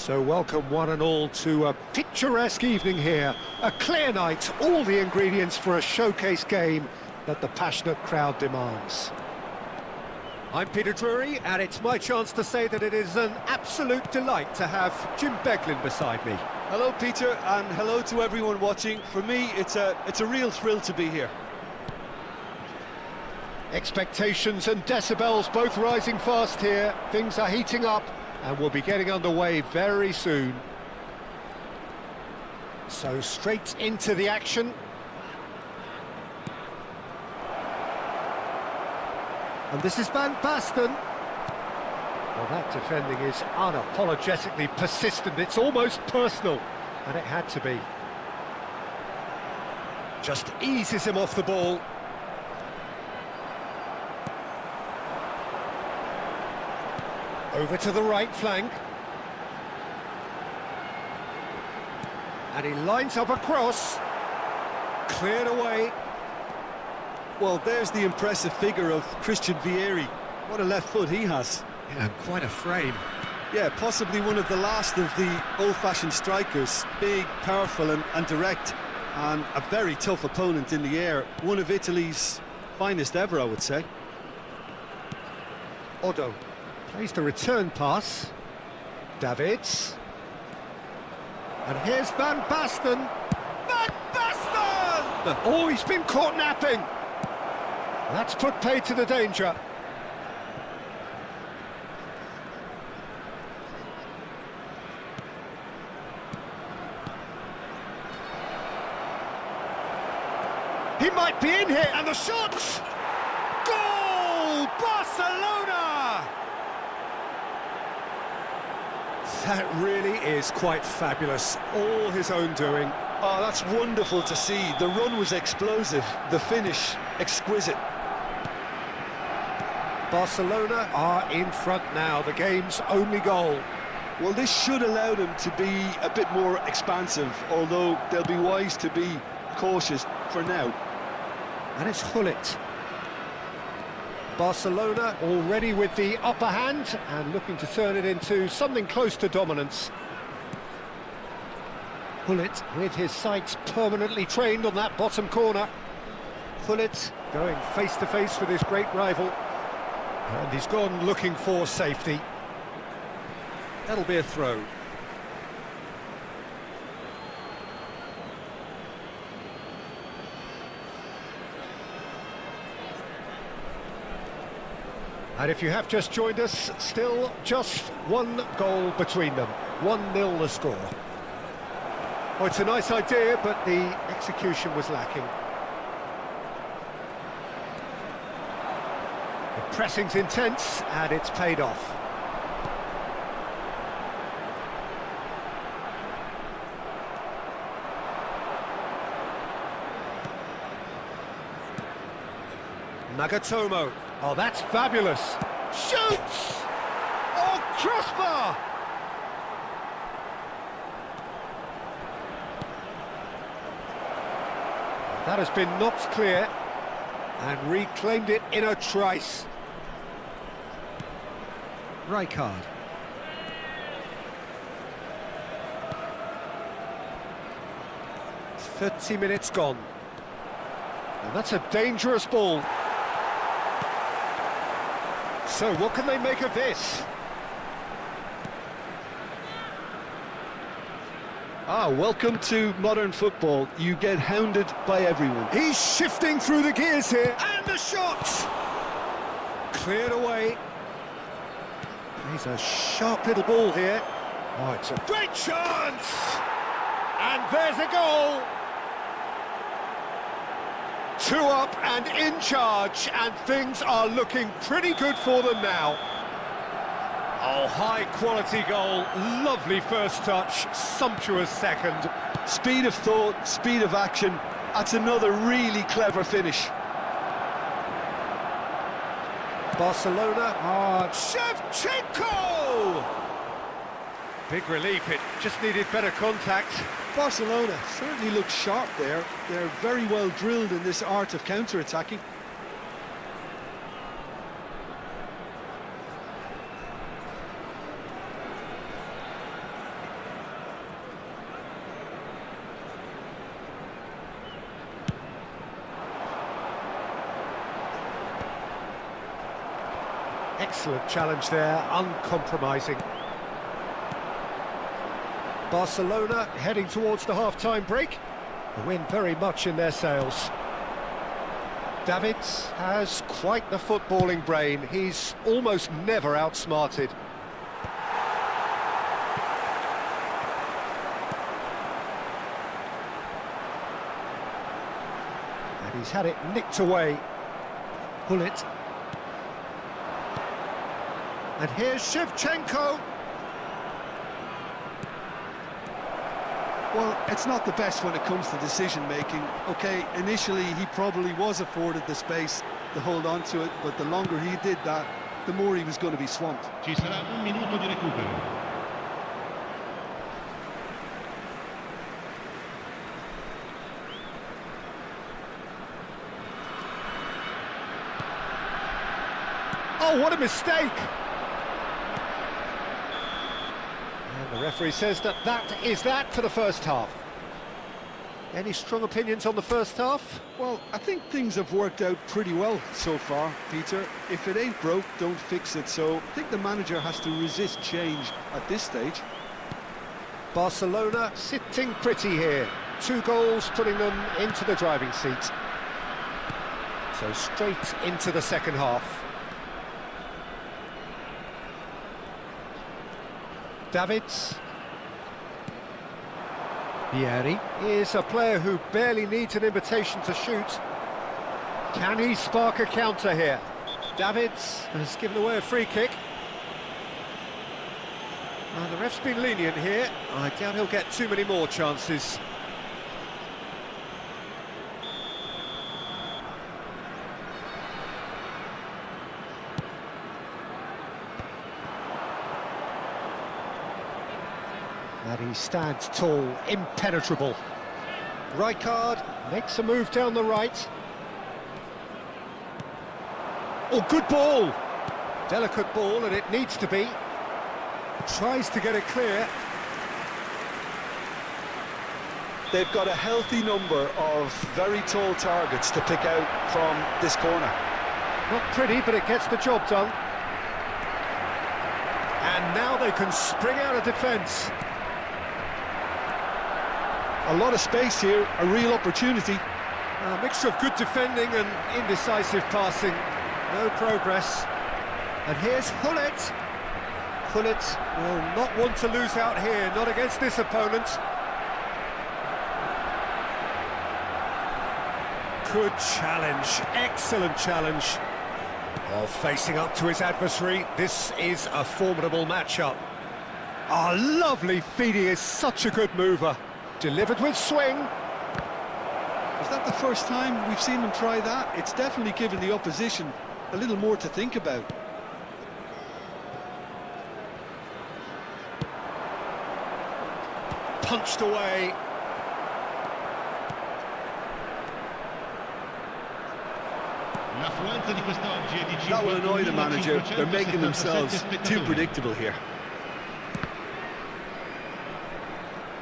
So welcome one and all to a picturesque evening here. A clear night, all the ingredients for a showcase game that the passionate crowd demands. I'm Peter Drury, and it's my chance to say that it is an absolute delight to have Jim Beglin beside me. Hello Peter, and hello to everyone watching. For me, it's a real thrill to be here. Expectations and decibels both rising fast here. Things are heating up and we'll be getting underway very soon. So straight into the action. And this is Van Basten. Well, that defending is unapologetically persistent. It's almost personal, and it had to be. Just eases him off the ball. Over to the right flank. And he lines up a cross. Cleared away. Well, there's the impressive figure of Christian Vieri. What a left foot he has. Yeah, quite a frame. Yeah, possibly one of the last of the old-fashioned strikers. Big, powerful and direct. And a very tough opponent in the air. One of Italy's finest ever, I would say. Odo plays the return pass. Davids. And here's Van Basten. Van Basten! Oh, he's been caught napping. That's put paid to the danger. He might be in here, and the shot! Goal! Barcelona! That really is quite fabulous. All his own doing. Oh, that's wonderful to see. The run was explosive, the finish exquisite. Barcelona are in front now, the game's only goal. Well, this should allow them to be a bit more expansive, although they'll be wise to be cautious for now. And it's Hullet. Barcelona already with the upper hand and looking to turn it into something close to dominance. Hullet with his sights permanently trained on that bottom corner. Hullet going face to face with his great rival. And he's gone looking for safety. That'll be a throw. And if you have just joined us, still just one goal between them. 1-0 the score. Oh, it's a nice idea, but the execution was lacking. The pressing's intense, and it's paid off. Nagatomo. Oh, that's fabulous. Shoots! Oh, crossbar! That has been knocked clear and reclaimed it in a trice. Rijkaard. "30 minutes gone. And that's a dangerous ball. So what can they make of this? Welcome to modern football. You get hounded by everyone. He's shifting through the gears here, and the shot! Cleared away. He's a sharp little ball here. Oh, it's a great chance! And there's a goal! 2 up and in charge, and things are looking pretty good for them now. Oh, high-quality goal, lovely first touch, sumptuous second. Speed of thought, speed of action. That's another really clever finish. Barcelona are Shevchenko! Big relief, it just needed better contact. Barcelona certainly looks sharp there. They're very well drilled in this art of counter-attacking. Excellent challenge there, uncompromising. Barcelona heading towards the half-time break. The win very much in their sails. Davids has quite the footballing brain. He's almost never outsmarted. And he's had it nicked away. Hullet. And here's Shevchenko. Well, it's not the best when it comes to decision-making. OK, initially he probably was afforded the space to hold on to it, but the longer he did that, the more he was going to be swamped. Ci sarà un minuto di recupero. Oh, what a mistake! And the referee says that is that for the first half. Any strong opinions on the first half? Well, I think things have worked out pretty well so far, Peter. If it ain't broke, don't fix it. So I think the manager has to resist change at this stage. Barcelona sitting pretty here. 2 goals putting them into the driving seat. So straight into the second half. Davids. Vieri is a player who barely needs an invitation to shoot. Can he spark a counter here? Davids has given away a free kick. The ref's been lenient here. I doubt he'll get too many more chances. And he stands tall, impenetrable. Rijkaard makes a move down the right. Oh, good ball! Delicate ball, and it needs to be. Tries to get it clear. They've got a healthy number of very tall targets to pick out from this corner. Not pretty, but it gets the job done. And now they can spring out of defence. A lot of space here, a real opportunity. A mixture of good defending and indecisive passing. No progress. And here's Hullet. Hullet will not want to lose out here, not against this opponent. Good challenge, excellent challenge. Oh, facing up to his adversary, this is a formidable matchup. Oh, lovely feed, he is such a good mover. Delivered with swing. Is that the first time we've seen them try that? It's definitely given the opposition a little more to think about. Punched away. L'affluenza di quest'oggi è di That will annoy the manager. They're making 5.577 themselves too spettatori. predictable here.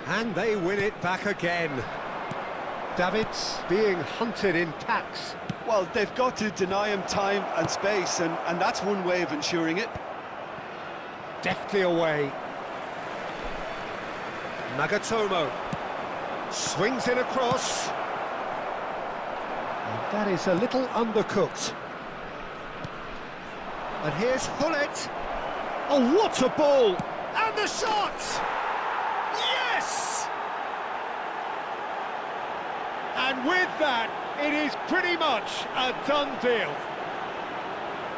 And they win it back again. Davids being hunted in packs. Well, they've got to deny him time and space, and that's one way of ensuring it. Deftly away. Nagatomo swings it across. And that is a little undercooked. And here's Hullet. Oh, what a ball! And the shot! Yes! And with that, it is pretty much a done deal.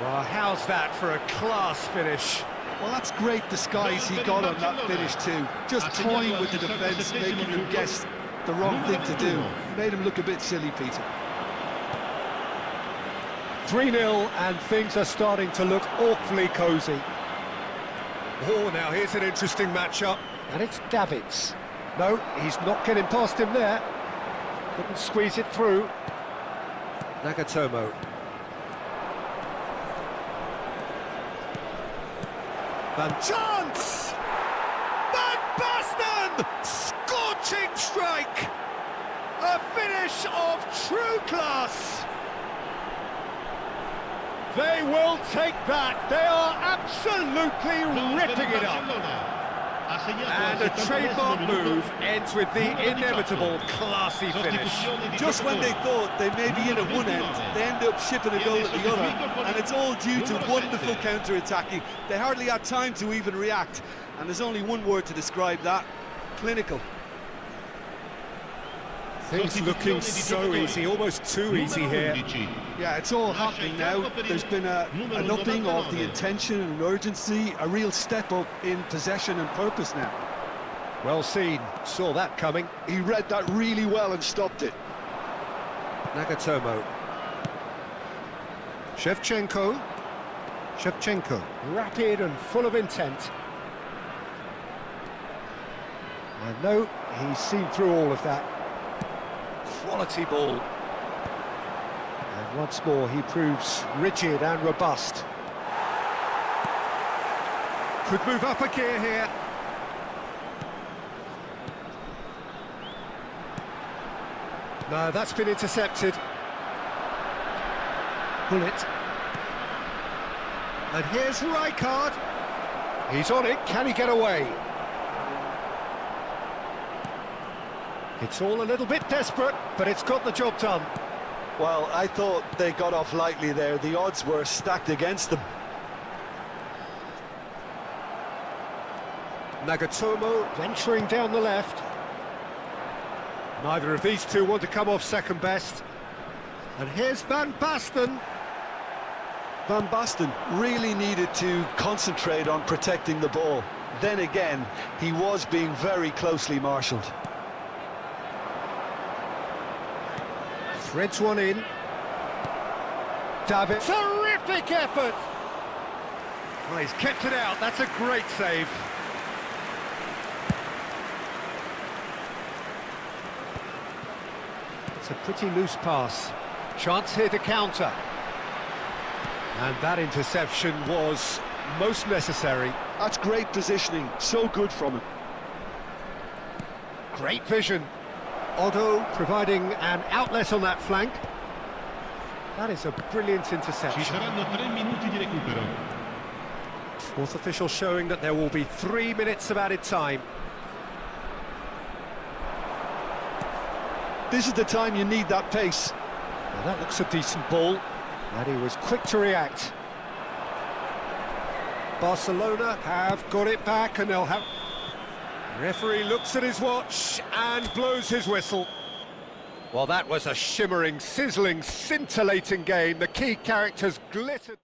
Well, how's that for a class finish? Well, that's great disguise he got on that finish too. Just toying with the defence, making them guess the wrong thing to do. Made him look a bit silly, Peter. 3-0, and things are starting to look awfully cosy. Oh, now here's an interesting matchup. And it's Davids. No, he's not getting past him there. Couldn't squeeze it through. Nagatomo. Van chance! Van Basten! Scorching strike! A finish of true class! They will take that. They are absolutely ripping it up. And a trademark move ends with the inevitable classy finish. Just when they thought they may be in at one end, they end up shipping a goal at the other, and it's all due to wonderful counter-attacking. They hardly had time to even react, and there's only one word to describe that: clinical. Things looking so easy, almost too easy here. Yeah, it's all happening now. There's been an upping of the intention and urgency, a real step up in possession and purpose now. Well seen, saw that coming. He read that really well and stopped it. Nagatomo. Shevchenko, rapid and full of intent. I know he's seen through all of that. Quality ball. And once more he proves rigid and robust. Could move up a gear here. No, that's been intercepted. Bullet. And here's Rijkaard. He's on it, can he get away? It's all a little bit desperate, but it's got the job done. Well, I thought they got off lightly there. The odds were stacked against them. Nagatomo venturing down the left. Neither of these two want to come off second best. And here's Van Basten. Van Basten really needed to concentrate on protecting the ball. Then again, he was being very closely marshalled. Threads one in. David. Terrific effort! Well, he's kept it out. That's a great save. It's a pretty loose pass. Chance here to counter. And that interception was most necessary. That's great positioning. So good from him. Great vision. Otto providing an outlet on that flank. That is a brilliant Ci interception. saranno 3 minuti di recupero. Fourth official showing that there will be 3 minutes of added time. This is the time you need that pace. Well, that looks a decent ball, and he was quick to react. Barcelona have got it back, and they'll have... Referee looks at his watch and blows his whistle. Well, that was a shimmering, sizzling, scintillating game. The key characters glittered.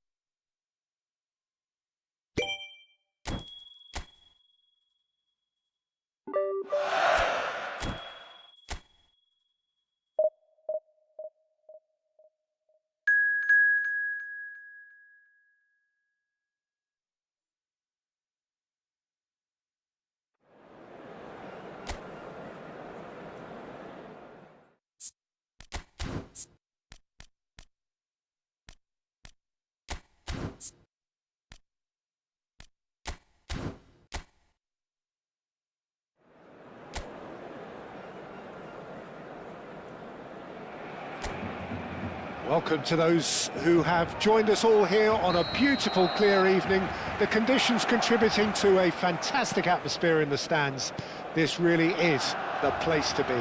Welcome to those who have joined us all here on a beautiful, clear evening. The conditions contributing to a fantastic atmosphere in the stands. This really is the place to be.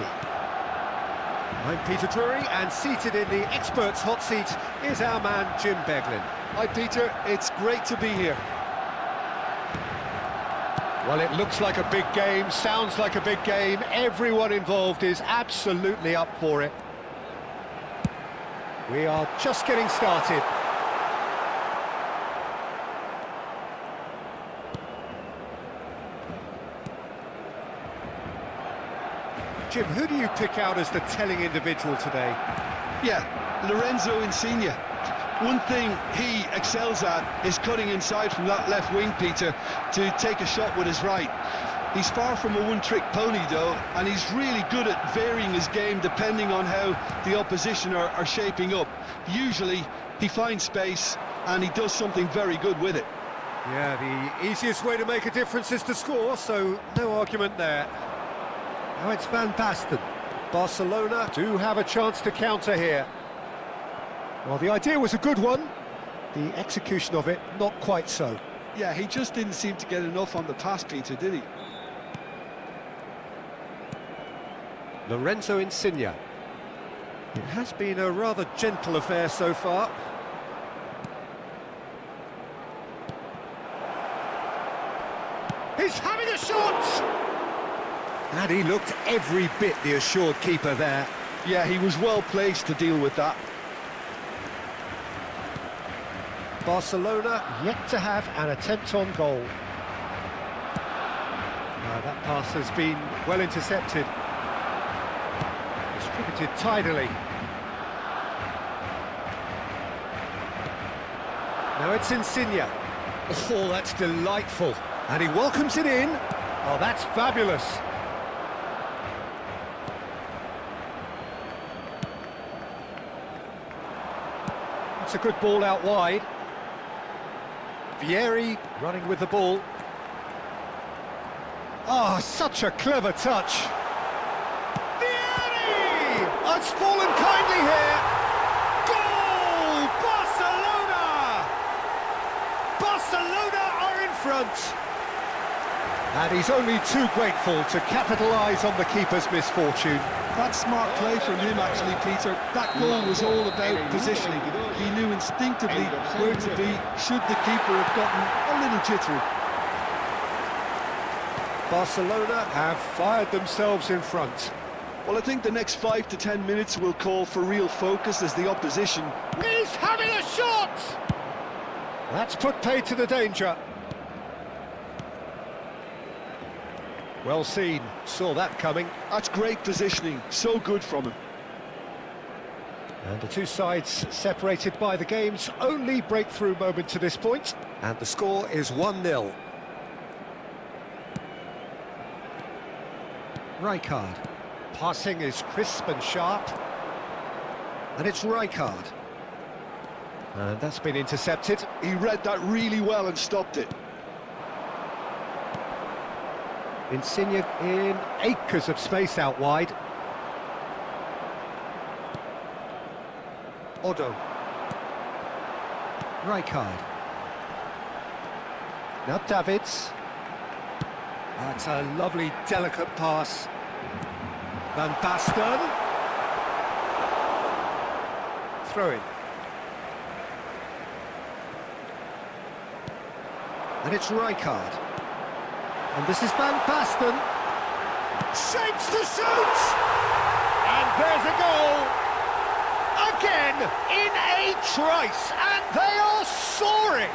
I'm Peter Drury, and seated in the experts' hot seat is our man Jim Beglin. Hi, Peter. It's great to be here. Well, it looks like a big game, sounds like a big game. Everyone involved is absolutely up for it. We are just getting started. Jim, who do you pick out as the telling individual today? Yeah, Lorenzo Insigne. One thing he excels at is cutting inside from that left wing, Peter, to take a shot with his right. He's far from a one-trick pony, though, and he's really good at varying his game depending on how the opposition are shaping up. Usually, he finds space, and he does something very good with it. Yeah, the easiest way to make a difference is to score, so no argument there. Now it's Van Basten. Barcelona do have a chance to counter here. Well, the idea was a good one. The execution of it, not quite so. Yeah, he just didn't seem to get enough on the pass, Peter, did he? Lorenzo Insigne. It has been a rather gentle affair so far. He's having a shot! And he looked every bit the assured keeper there. Yeah, he was well placed to deal with that. Barcelona yet to have an attempt on goal. That pass has been well intercepted. Distributed tidily. Now it's Insigne. Oh, that's delightful. And he welcomes it in. Oh, that's fabulous. It's a good ball out wide. Vieri running with the ball. Oh, such a clever touch. Vieri! Oh, it's fallen kindly here. Goal! Barcelona! Barcelona are in front. And he's only too grateful to capitalise on the keeper's misfortune. That's smart play from him, actually, Peter. That goal was all about positioning. He knew instinctively where to be should the keeper have gotten a little jittery. Barcelona have fired themselves in front. Well, I think the next 5 to 10 minutes will call for real focus as the opposition... He's having a shot! That's put paid to the danger. Well seen, saw that coming. That's great positioning, so good from him. And the two sides separated by the game's only breakthrough moment to this point. And the score is 1-0. Rijkaard. Passing is crisp and sharp. And it's Rijkaard. And that's been intercepted. He read that really well and stopped it. Insigne in acres of space out wide. Otto. Rijkaard. Now Davids. That's a lovely, delicate pass. Van Basten. Throw in. And it's Rijkaard. And this is Van Basten. Shapes to shoot! And there's a goal! Again, in a trice, and they are soaring!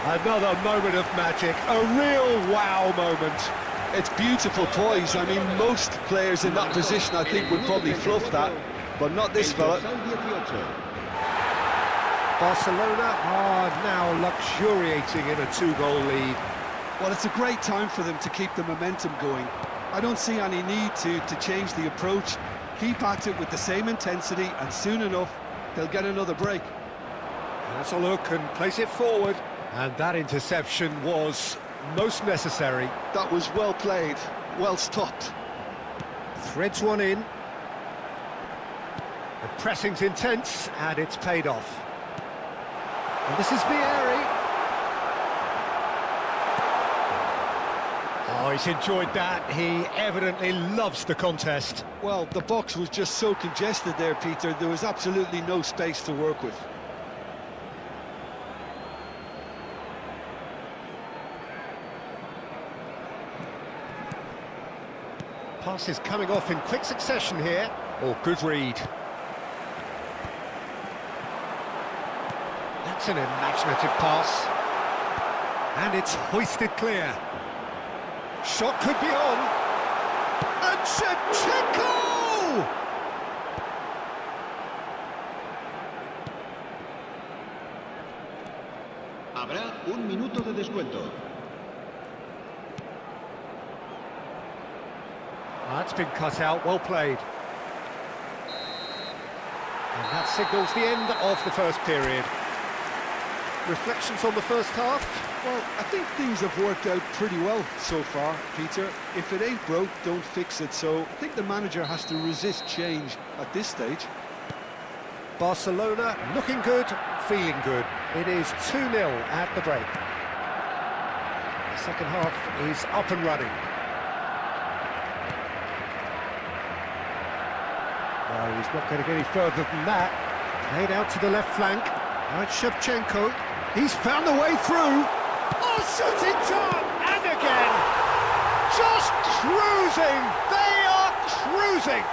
Another moment of magic, a real wow moment. It's beautiful poise. I mean, most players in that position, I think, would probably fluff that, but not this fella. Barcelona are now luxuriating in a two-goal lead. Well, it's a great time for them to keep the momentum going. I don't see any need to change the approach. Keep at it with the same intensity, and soon enough, they'll get another break. That's a look and place it forward. And that interception was most necessary. That was well played, well stopped. Threads one in. The pressing's intense, and it's paid off. And this is Vieri. Oh, he's enjoyed that. He evidently loves the contest. Well, the box was just so congested there, Peter. There was absolutely no space to work with. Passes coming off in quick succession here. Oh, good read. That's an imaginative pass. And it's hoisted clear. Shot could be on. And Shevchenko! Habrá un minuto de descuento. That's been cut out, well played. And that signals the end of the first period. Reflections on the first half? Well, I think things have worked out pretty well so far, Peter. If it ain't broke, don't fix it. So I think the manager has to resist change at this stage. Barcelona looking good, feeling good. It is 2-0 at the break. The second half is up and running. No, he's not going to get any further than that. Played out to the left flank. Now it's Shevchenko. He's found a way through. Oh, shooting chance! And again! Just cruising! They are cruising!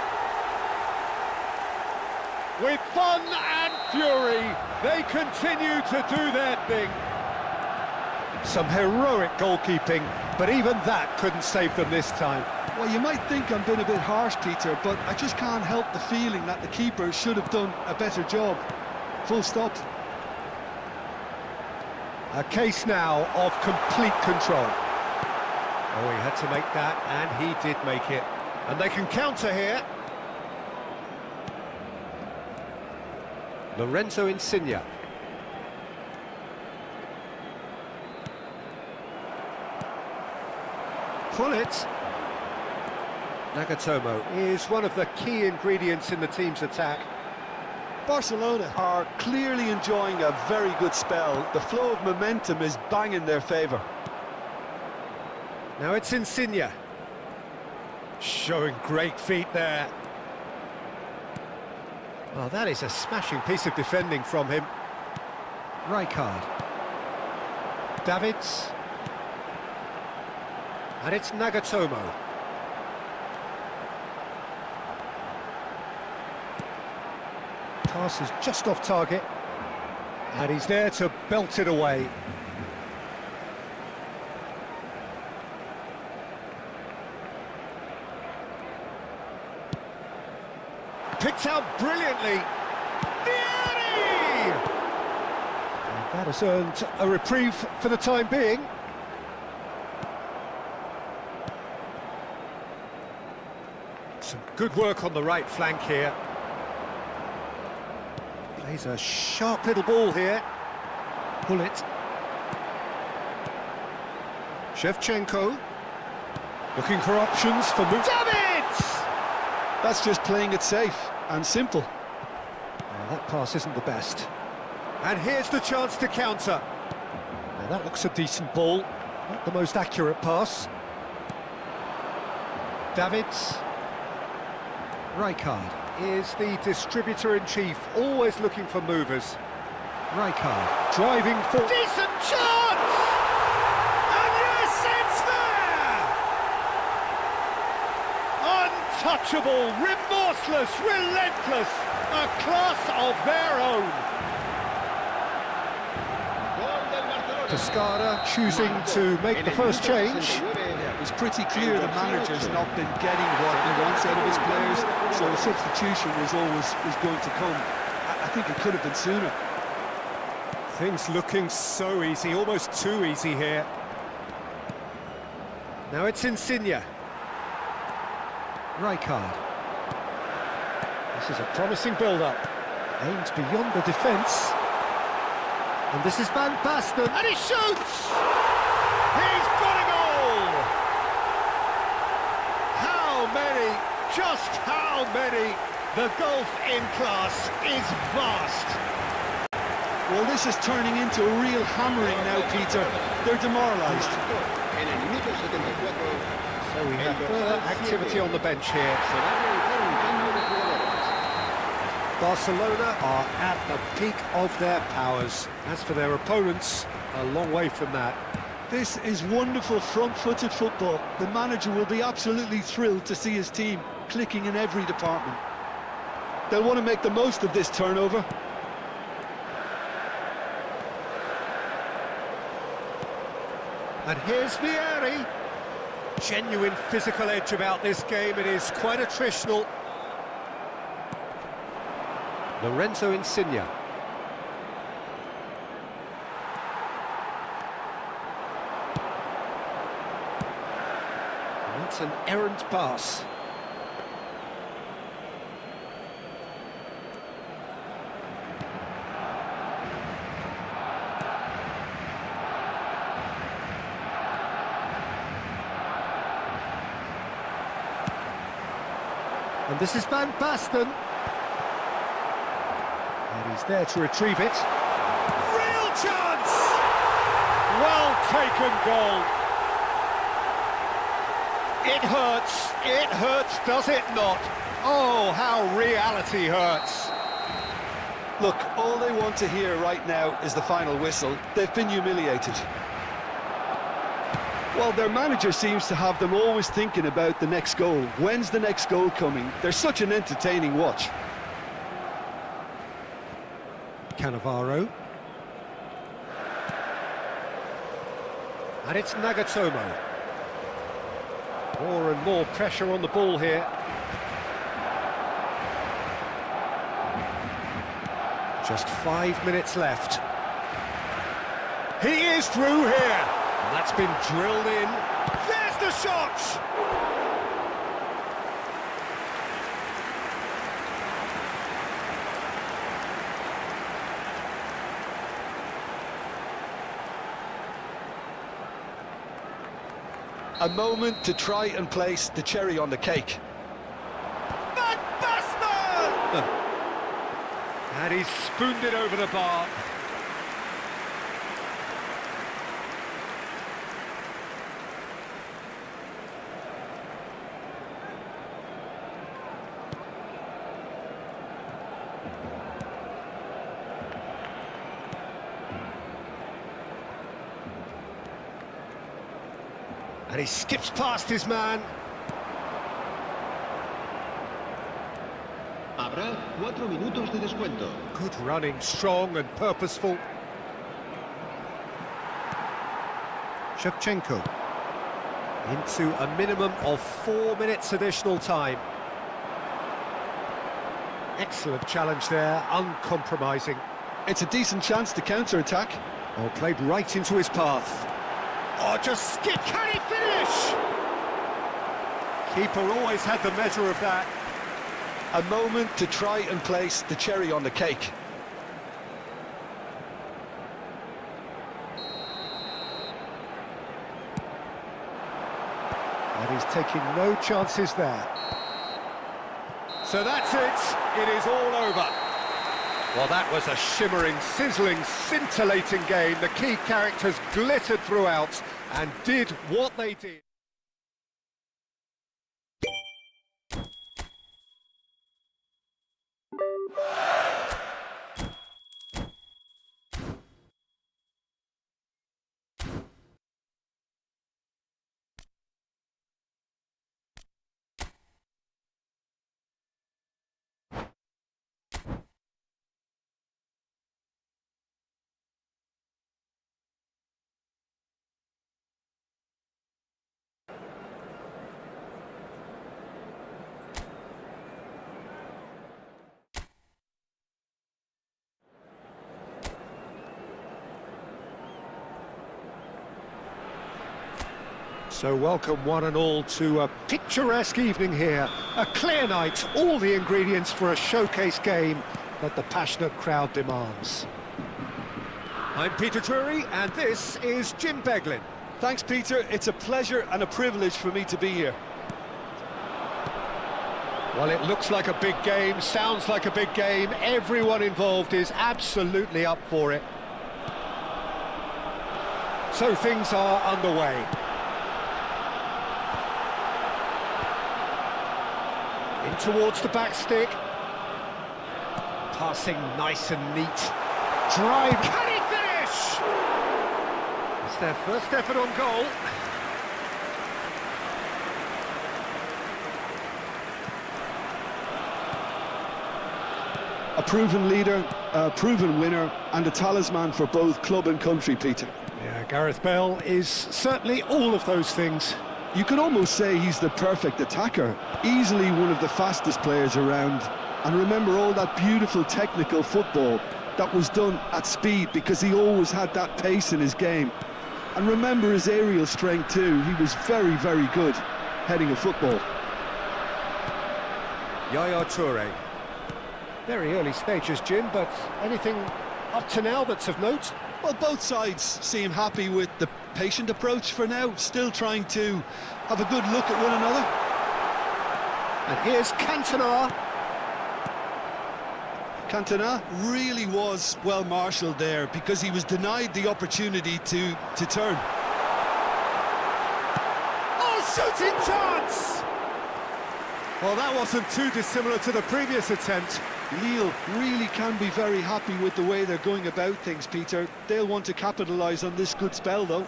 With fun and fury, they continue to do their thing. Some heroic goalkeeping, but even that couldn't save them this time. Well, you might think I'm being a bit harsh, Peter, but I just can't help the feeling that the keeper should have done a better job. Full stop. A case now of complete control. Oh, he had to make that, and he did make it. And they can counter here. Lorenzo Insigne. Pull it. Nagatomo is one of the key ingredients in the team's attack. Barcelona are clearly enjoying a very good spell. The flow of momentum is banging their favour. Now it's Insigne. Showing great feet there. Oh, that is a smashing piece of defending from him. Rijkaard. Davids. And it's Nagatomo. Pass is just off target. And he's there to belt it away. Picked out brilliantly. Vieri! And that has earned a reprieve for the time being. Some good work on the right flank here. Plays a sharp little ball here. Pull it. Shevchenko. Looking for options for move. Davids! That's just playing it safe and simple. Well, that pass isn't the best. And here's the chance to counter. Now that looks a decent ball. Not the most accurate pass. Davids. Rijkaard is the distributor-in-chief, always looking for movers. Rijkaard driving for... Decent chance! And yes, it's there! Untouchable, remorseless, relentless, a class of their own. Pescara choosing to make the first change. It was pretty clear the manager's not been getting what he wants out of his players, so a substitution was going to come. I think it could have been sooner. Things looking so easy, almost too easy here. Now it's Insigne. Rijkaard. This is a promising build-up. Aims beyond the defence. And this is Van Basten, and he shoots! He's got a goal! How many? Just how many? The gulf in class is vast. Well, this is turning into a real hammering now, Peter. They're demoralised. So we have further activity on the bench here. Barcelona are at the peak of their powers. As for their opponents, a long way from that. This is wonderful front-footed football. The manager will be absolutely thrilled to see his team clicking in every department. They'll want to make the most of this turnover. And here's Vieri. Genuine physical edge about this game. It is quite attritional. Lorenzo Insigne. That's an errant pass. And this is Van Basten. And he's there to retrieve it. Real chance! Well taken goal. It hurts, does it not? Oh, how reality hurts. Look, all they want to hear right now is the final whistle. They've been humiliated. Well, their manager seems to have them always thinking about the next goal. When's the next goal coming? They're such an entertaining watch. Cannavaro. And it's Nagatomo. More and more pressure on the ball here. Just 5 minutes left. He is through here. And that's been drilled in. There's the shot! A moment to try and place the cherry on the cake. Van Basten! And he's spooned it over the bar. And he skips past his man. Habrá 4 minutos de descuento. Good running, strong and purposeful. Shevchenko. Into a minimum of 4 minutes additional time. Excellent challenge there, uncompromising. It's a decent chance to counter-attack. Oh, played right into his path. Oh, just skip, can he finish? Keeper always had the measure of that. A moment to try and place the cherry on the cake. And he's taking no chances there. So that's it. It is all over. Well, that was a shimmering, sizzling, scintillating game. The key characters glittered throughout and did what they did. So welcome one and all to a picturesque evening here. A clear night, all the ingredients for a showcase game that the passionate crowd demands. I'm Peter Drury and this is Jim Beglin. Thanks, Peter. It's a pleasure and a privilege for me to be here. Well, it looks like a big game, sounds like a big game. Everyone involved is absolutely up for it. So things are underway. In towards the back stick. Passing nice and neat. Drive. Can he finish? It's their first effort on goal. A proven leader, a proven winner, and a talisman for both club and country, Peter. Yeah, Gareth Bale is certainly all of those things. You could almost say he's the perfect attacker, easily one of the fastest players around. And remember all that beautiful technical football that was done at speed, because he always had that pace in his game. And remember his aerial strength too. He was very, very good heading a football. Yaya Toure. Very early stages, Jim, but anything up to now that's of note? Well, both sides seem happy with the patient approach for now, still trying to have a good look at one another. And here's Cantona. Cantona really was well marshalled there because he was denied the opportunity to turn. Oh, shooting chance! Well, that wasn't too dissimilar to the previous attempt. Lille really can be very happy with the way they're going about things, Peter. They'll want to capitalise on this good spell, though.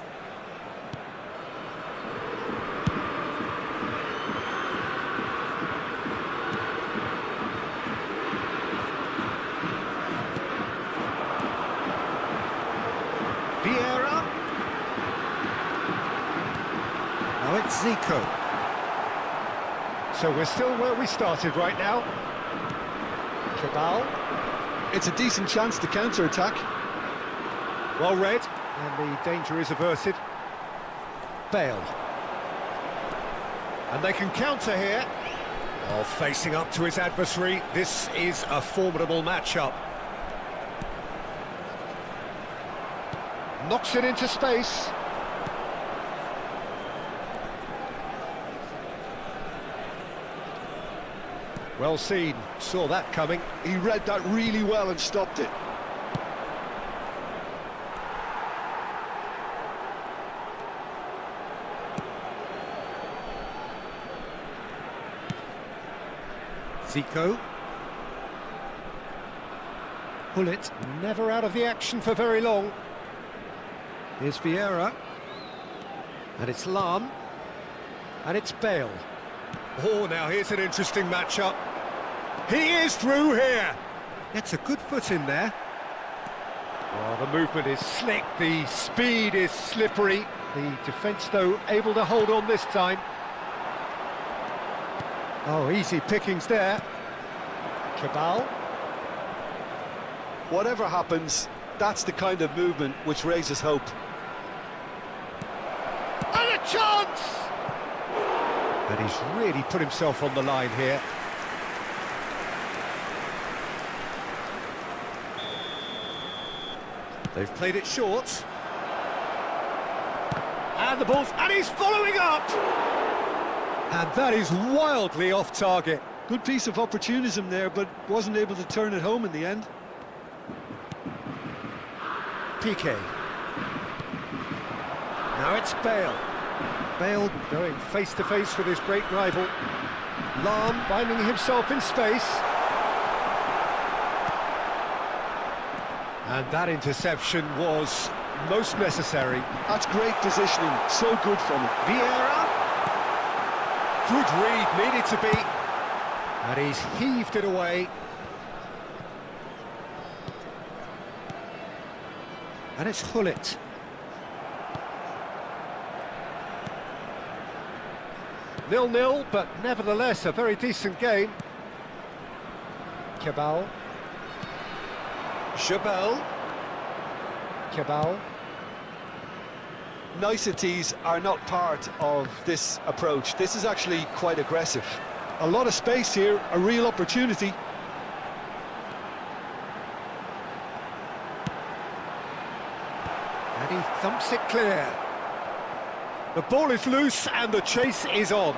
Vieira. Now it's Zico. So we're still where we started right now. Cabal. It's a decent chance to counter-attack. Well read, and the danger is averted. Bale. And they can counter here. While facing up to his adversary, this is a formidable matchup. Knocks it into space. Well seen, saw that coming. He read that really well and stopped it. Zico. Pullet, never out of the action for very long. Here's Vieira. And it's Lam. And it's Bale. Oh, now here's an interesting matchup. He is through here. Gets a good foot in there. Oh, the movement is slick, the speed is slippery. The defence, though, able to hold on this time. Oh, easy pickings there. Cabal. Whatever happens, that's the kind of movement which raises hope. And a chance! And he's really put himself on the line here. They've played it short. And the ball's... and he's following up! And that is wildly off target. Good piece of opportunism there, but wasn't able to turn it home in the end. Piqué. Now it's Bale. Bale going face-to-face with his great rival. Lam finding himself in space. And that interception was most necessary. That's great positioning, so good from him. Vieira. Good read, needed to be. And he's heaved it away. And it's Hullet. Nil-nil, but nevertheless a very decent game. Cabal. Jabal. Cabal. Niceties are not part of this approach. This is actually quite aggressive. A lot of space here, a real opportunity. And he thumps it clear. The ball is loose and the chase is on.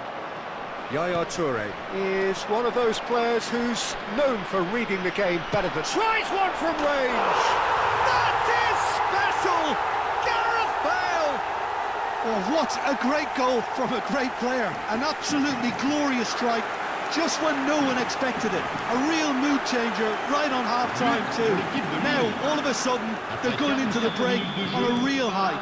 Yaya Toure is one of those players who's known for reading the game better than... Tries one from range! That is special! Gareth Bale! Oh, what a great goal from a great player. An absolutely glorious strike, just when no one expected it. A real mood changer right on half-time too. Now, all of a sudden, they're going into the break on a real high.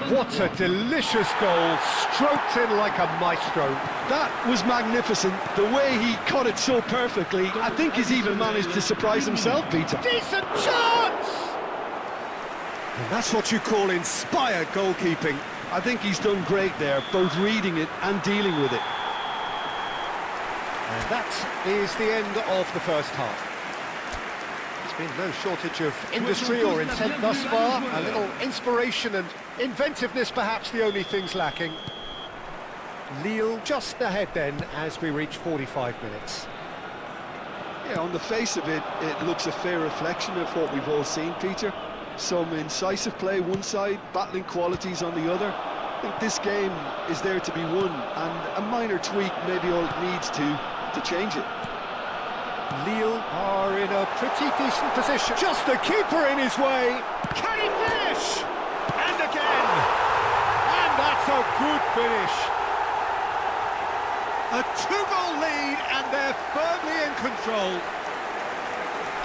What a delicious goal, stroked in like a maestro. That was magnificent, the way he cut it so perfectly. I think he's even managed to surprise himself, Peter. Decent chance! And that's what you call inspired goalkeeping. I think he's done great there, both reading it and dealing with it. And that is the end of the first half. There's been no shortage of industry or intent thus far. A little inspiration and inventiveness, perhaps the only things lacking. Lille just ahead then as we reach 45 minutes. Yeah, on the face of it, it looks a fair reflection of what we've all seen, Peter. Some incisive play one side, battling qualities on the other. I think this game is there to be won, and a minor tweak may be all it needs to change it. Lille are in a pretty decent position. Just the keeper in his way. Can he finish? And again. And that's a good finish. A 2-goal lead, and they're firmly in control.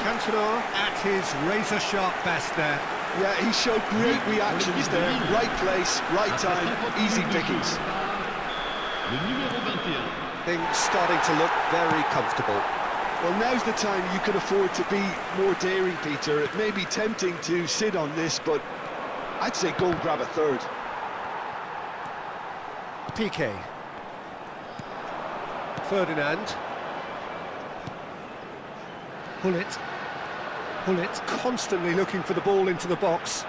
Cantona at his razor-sharp best there. Yeah, he showed great reactions there. Right place, right time, easy pickings. Things starting to look very comfortable. Well, now's the time you can afford to be more daring, Peter. It may be tempting to sit on this, but I'd say go and grab a third. PK. Ferdinand. Hullet. Hullet constantly looking for the ball into the box.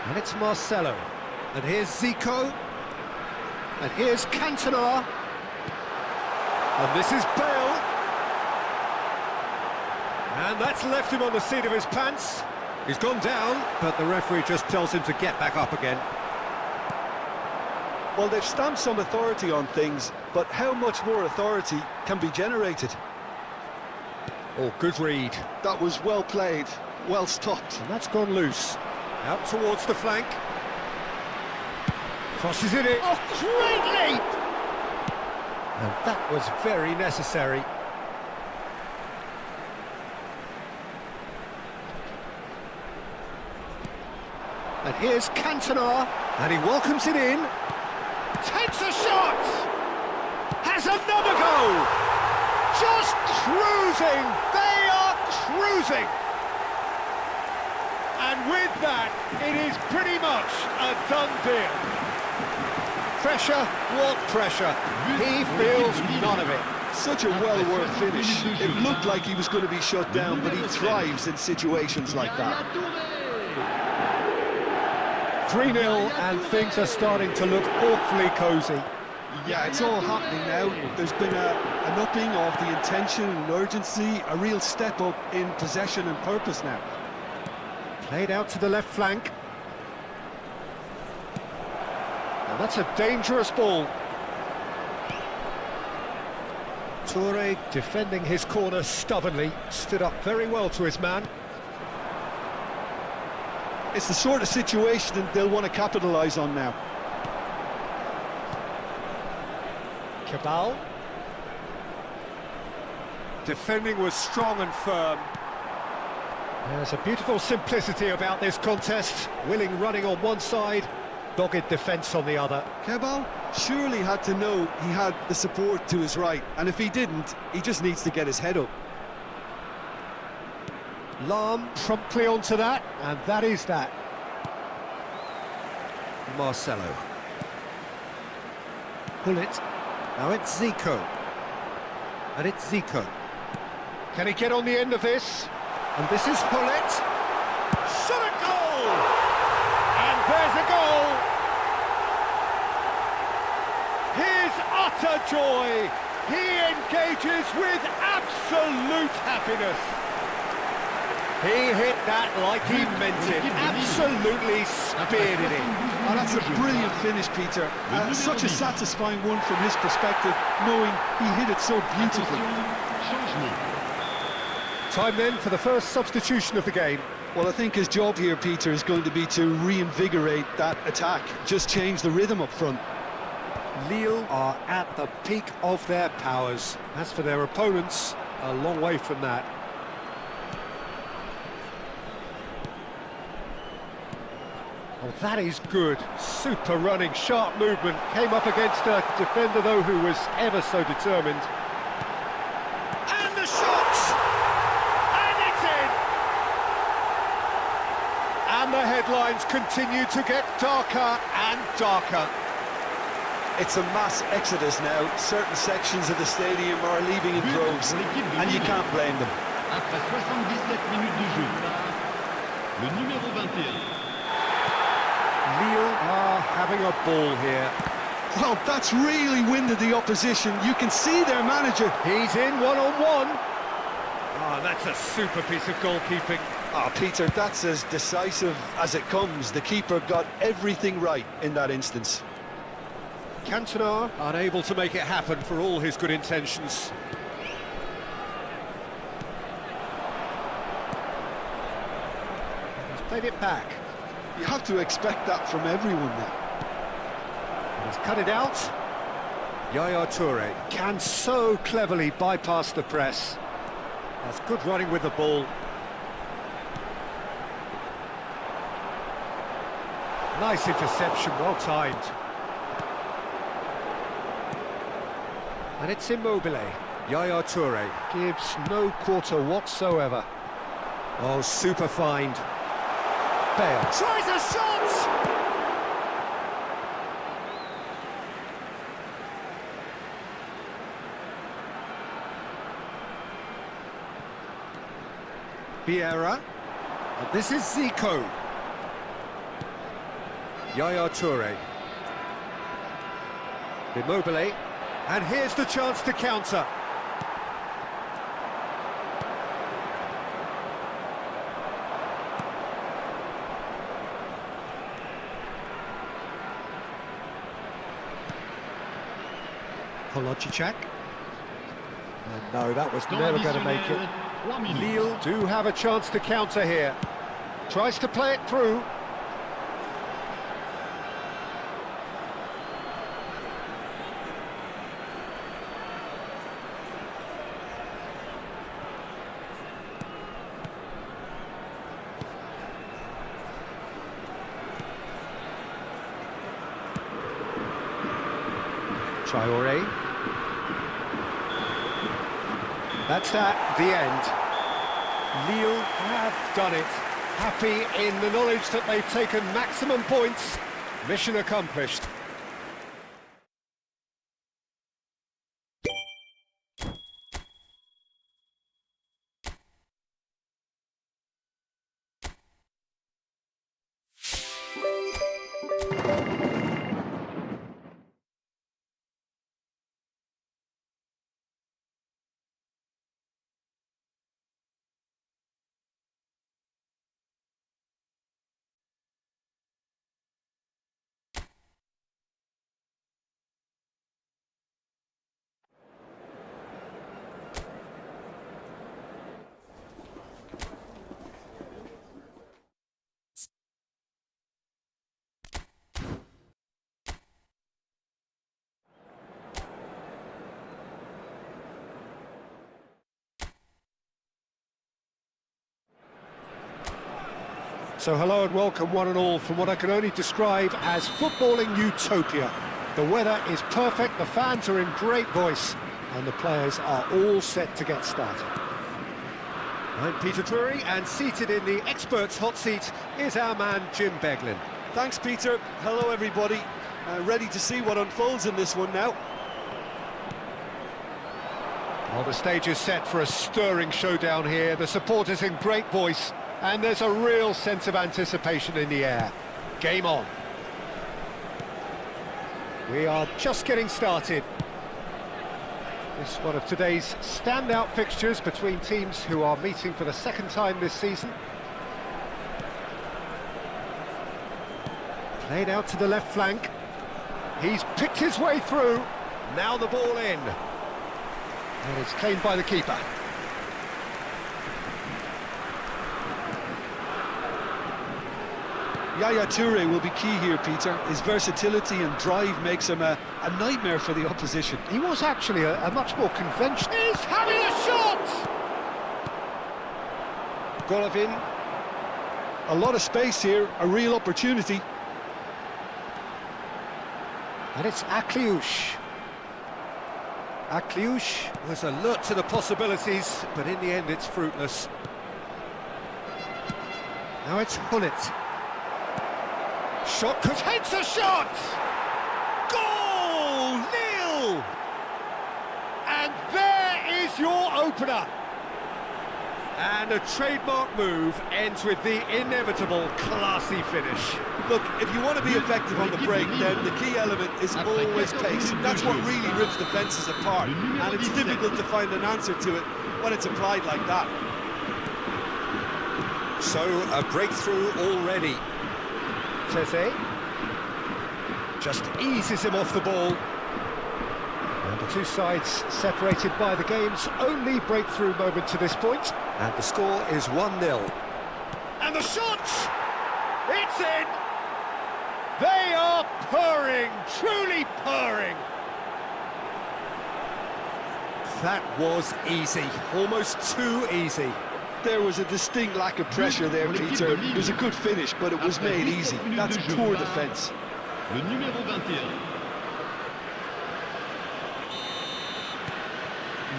And it's Marcelo. And here's Zico. And here's Cantona. And this is Bale. And that's left him on the seat of his pants. He's gone down, but the referee just tells him to get back up again. Well, they've stamped some authority on things, but how much more authority can be generated? Oh, good read. That was well played, well stopped. And that's gone loose. Out towards the flank. Crosses it in. Oh, great leap! And that was very necessary. And here's Cantona, and he welcomes it in. Takes a shot! Has another go! Just cruising! They are cruising! And with that, it is pretty much a done deal. Pressure? What pressure? He feels none of it. Such a well-worked finish. It looked like he was going to be shut down, but he thrives in situations like that. 3-0, and things are starting to look awfully cosy. Yeah, it's all happening now. There's been an upping of the intention and urgency, a real step up in possession and purpose now. Played out to the left flank. And that's a dangerous ball. Toure defending his corner stubbornly, stood up very well to his man. It's the sort of situation that they'll want to capitalise on now. Cabal. Defending was strong and firm. There's a beautiful simplicity about this contest. Willing running on one side, dogged defence on the other. Cabal surely had to know he had the support to his right, and if he didn't, he just needs to get his head up. Lahm promptly onto that, and that is that. Marcelo. Hullet. Now it's Zico. And it's Zico. Can he get on the end of this? And this is Hullet. Shot a goal! And there's a goal! His utter joy! He engages with absolute happiness. He hit that like he meant it, absolutely speared it in. Oh, that's a brilliant finish, Peter. Such a satisfying one from his perspective, knowing he hit it so beautifully. Time then for the first substitution of the game. Well, I think his job here, Peter, is going to be to reinvigorate that attack, just change the rhythm up front. Lille are at the peak of their powers. As for their opponents, a long way from that. Oh, that is good. Super running, sharp movement. Came up against a defender, though, who was ever so determined. And the shot! And it's in! And the headlines continue to get darker and darker. It's a mass exodus now. Certain sections of the stadium are leaving in droves, and you can't blame them. Après 77 minutes de jeu, le numéro 21. Lille are having a ball here. Well, that's really winded the opposition. You can see their manager. He's in one-on-one. Ah, that's a super piece of goalkeeping. Peter, that's as decisive as it comes. The keeper got everything right in that instance. Cantona unable to make it happen for all his good intentions. Played it back. You have to expect that from everyone now. He's cut it out. Yaya Toure can so cleverly bypass the press. That's good running with the ball. Nice interception, well timed. And it's Immobile. Yaya Toure gives no quarter whatsoever. Oh, super find. Bale tries a shot! Vieira. And this is Zico. Yaya Toure. Immobile. And here's the chance to counter. Kolodjicak. And no, that was never going to make it. Lille do have a chance to counter here. Tries to play it through. Traoré. That's the end. Lille have done it. Happy in the knowledge that they've taken maximum points. Mission accomplished. So hello and welcome one and all from what I can only describe as footballing utopia. The weather is perfect, the fans are in great voice, and the players are all set to get started. I'm Peter Drury, and seated in the experts' hot seat is our man Jim Beglin. Thanks, Peter. Hello, everybody. Ready to see what unfolds in this one now. Well, the stage is set for a stirring showdown here. The supporters in great voice, and there's a real sense of anticipation in the air. Game on. We are just getting started. This is one of today's standout fixtures between teams who are meeting for the second time this season. Played out to the left flank. He's picked his way through. Now the ball in. And it's claimed by the keeper. Yaya Toure will be key here, Peter. His versatility and drive makes him a nightmare for the opposition. He was actually a much more conventional... He's having a shot! Golovin. A lot of space here, a real opportunity. And it's Akliouche. Akliouche was alert to the possibilities, but in the end it's fruitless. Now it's Hullet. Shot contains a shot! Goal! Lille! And there is your opener. And a trademark move ends with the inevitable classy finish. Look, if you want to be effective on the break, then the key element is always pace. That's what really rips defences apart, and it's difficult to find an answer to it when it's applied like that. So, a breakthrough already. Tese just eases him off the ball. And the two sides separated by the game's only breakthrough moment to this point. And the score is 1-0. And the shot! It's in! They are purring, truly purring. That was easy, almost too easy. There was a distinct lack of pressure there, Peter. It was a good finish, but it was made easy. That's poor defence. Le numéro 21.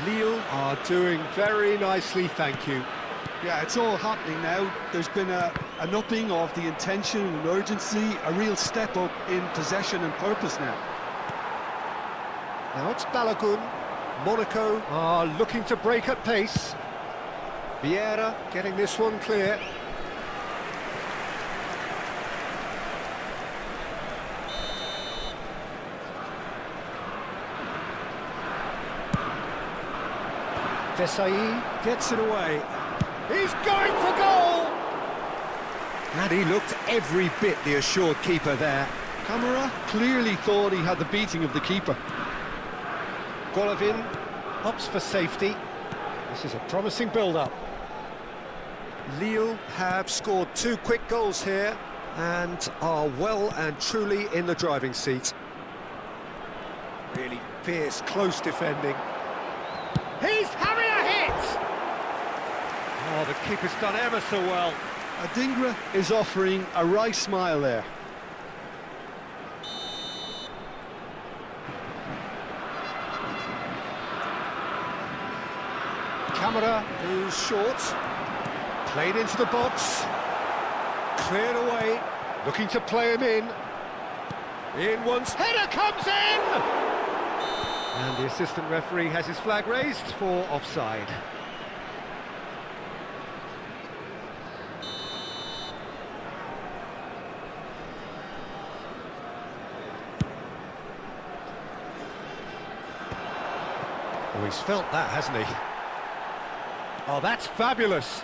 Lille are doing very nicely, thank you. Yeah, it's all happening now. There's been an upping of the intention and urgency, a real step up in possession and purpose now. Now it's Balogun. Monaco are looking to break at pace. Vieira getting this one clear. Desai gets it away. He's going for goal! And he looked every bit the assured keeper there. Camara clearly thought he had the beating of the keeper. Golovin opts for safety. This is a promising build-up. Lille have scored 2 quick goals here and are well and truly in the driving seat. Really fierce, close defending. He's having a hit! Oh, the keeper's done ever so well. Adingra is offering a wry smile there. Camara, who's short, played into the box, cleared away, looking to play him in. In once, header comes in! And the assistant referee has his flag raised for offside. Oh, he's felt that, hasn't he? Oh, that's fabulous.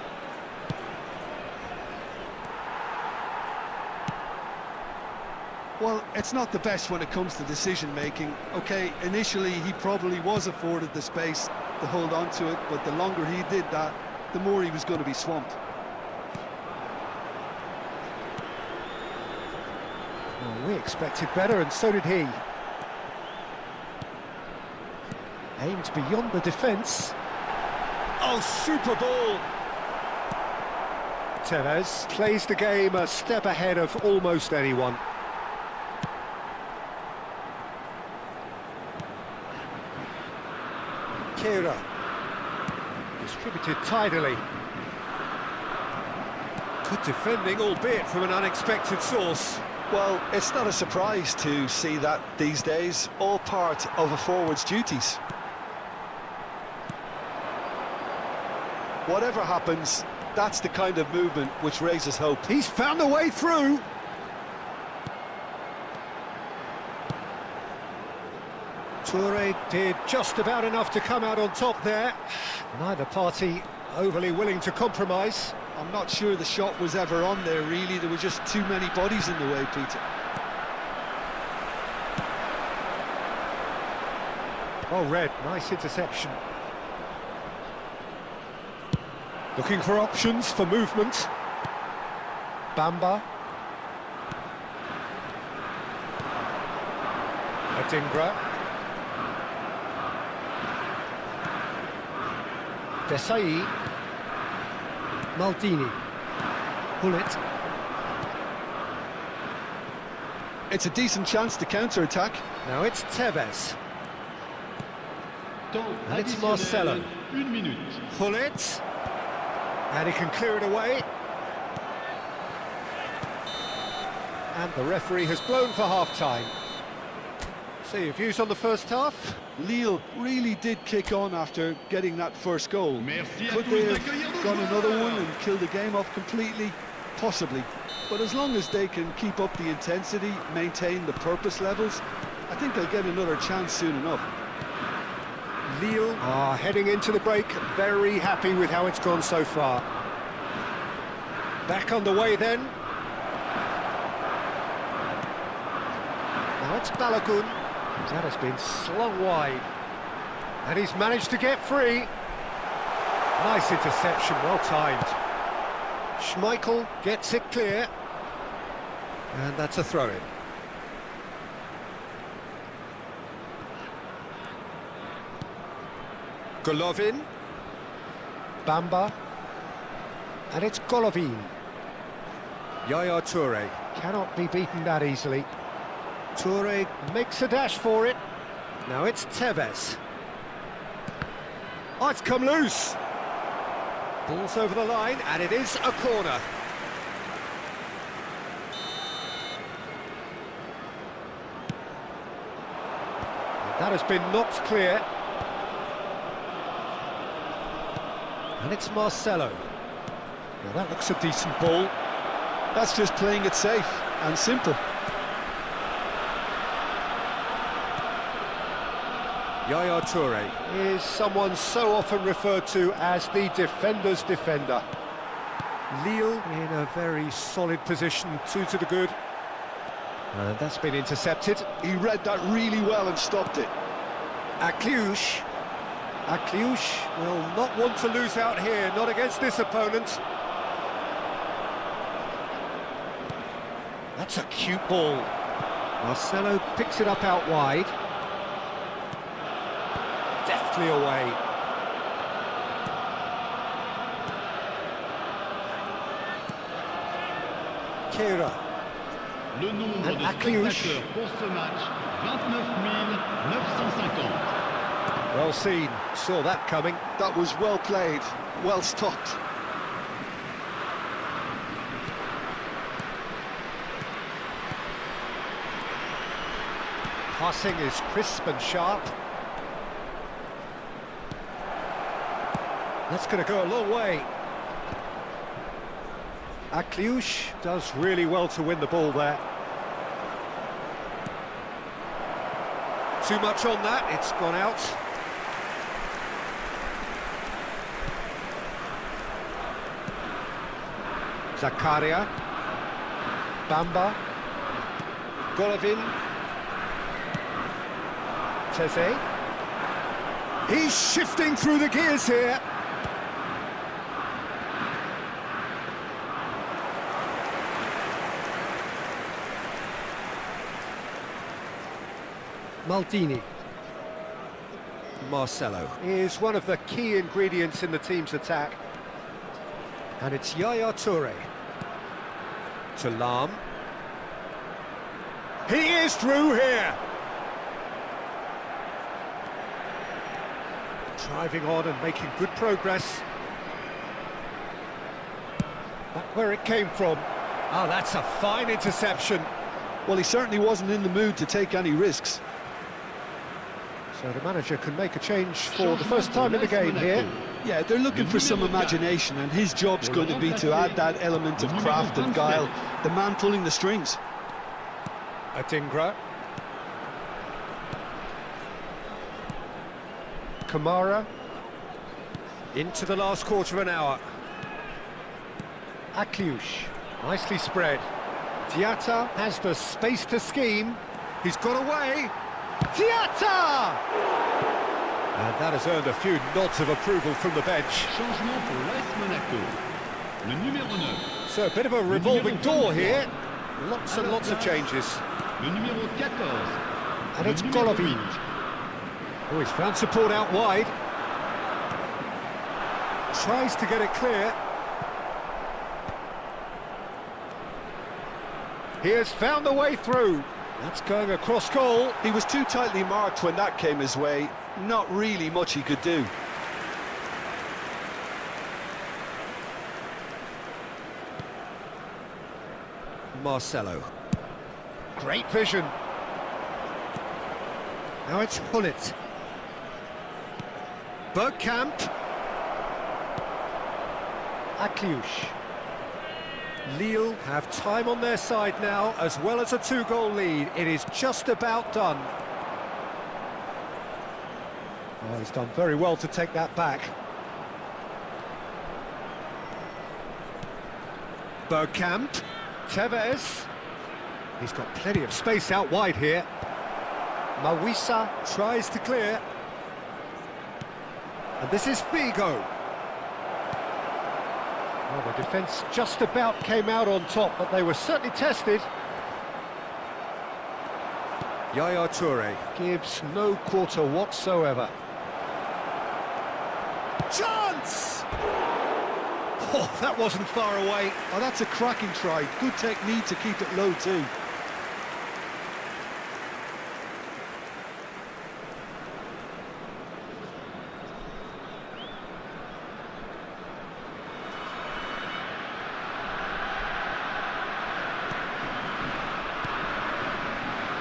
Well, it's not the best when it comes to decision-making. OK, initially he probably was afforded the space to hold on to it, but the longer he did that, the more he was going to be swamped. Well, we expected better, and so did he. Aimed beyond the defence. Oh, super ball! Tevez plays the game a step ahead of almost anyone. Kira. Distributed tidily. Good defending, albeit from an unexpected source. Well, it's not a surprise to see that these days, all part of a forward's duties. Whatever happens, that's the kind of movement which raises hope. He's found a way through. Toure did just about enough to come out on top there. Neither party overly willing to compromise. I'm not sure the shot was ever on there, really. There were just too many bodies in the way, Peter. Oh, Red, nice interception. Looking for options for movement. Bamba. Adingra. Desai. Maldini. Hullet. It's a decent chance to counter-attack. Now it's Tevez. Temps And it's additionnel, Marcelo. 1 minute. Hullet. And he can clear it away. And the referee has blown for half-time. So your views on the first half? Lille really did kick on after getting that first goal. Merci à Could tous they d'accueillir have nos got another joueurs. one and killed the game off completely? Possibly. But as long as they can keep up the intensity, maintain the purpose levels, I think they'll get another chance soon enough. Lille are heading into the break, very happy with how it's gone so far. Back on the way then. Now it's Balogun. That has been slung wide. And he's managed to get free. Nice interception, well timed. Schmeichel gets it clear. And that's a throw-in. Golovin. Bamba. And it's Golovin. Yaya Toure. Cannot be beaten that easily. Toure makes a dash for it. Now it's Tevez. Oh, it's come loose. Ball's over the line, and it is a corner. And that has been knocked clear. And it's Marcelo. Now that looks a decent ball. That's just playing it safe and simple. Yaya Toure is someone so often referred to as the defender's defender. Lille in a very solid position, 2 to the good. And that's been intercepted. He read that really well and stopped it. Akliouche. Akliouche will not want to lose out here, not against this opponent. That's a cute ball. Marcelo picks it up out wide. Deftly away. Kera. Le nombre And de Akliouche. spectateurs pour ce match, 29 950. Well seen, saw that coming. That was well played, well stopped. Passing is crisp and sharp. That's going to go a long way. Akliouche does really well to win the ball there. Too much on that, it's gone out. Zakaria. Bamba. Golovin. Teze. He's shifting through the gears here. Maldini. Marcelo is one of the key ingredients in the team's attack. And it's Yaya Toure. To Lam. He is through here. Driving on and making good progress. Back where it came from. Ah, that's a fine interception. Well, he certainly wasn't in the mood to take any risks. So the manager can make a change for the first time in the game here. Yeah, they're looking for some imagination, and his job's going to be to add that element of craft and guile, the man pulling the strings. Adingra. Kamara. Into the last quarter of an hour. Akliouche. Nicely spread. Diatta has the space to scheme. He's got away. Diatta! And that has earned a few nods of approval from the bench. Changement pour l'AS Monaco. Le numéro 9. So a bit of a revolving door here. Lots and lots of changes. Le numéro 14. And it's Le numéro Golovin. 8. Oh, he's found support out wide. Tries to get it clear. He has found the way through. That's going across goal. He was too tightly marked when that came his way. Not really much he could do. Marcelo. Great vision. Now it's Hullet. Bergkamp. Akliouche. Lille have time on their side now, as well as a 2-goal lead. It is just about done. Oh, he's done very well to take that back. Bergkamp. Tevez. He's got plenty of space out wide here. Mawisa tries to clear. And this is Figo. Well, the defence just about came out on top, but they were certainly tested. Yaya Toure gives no quarter whatsoever. Chance! Oh, that wasn't far away. Oh, that's a cracking try. Good technique to keep it low too.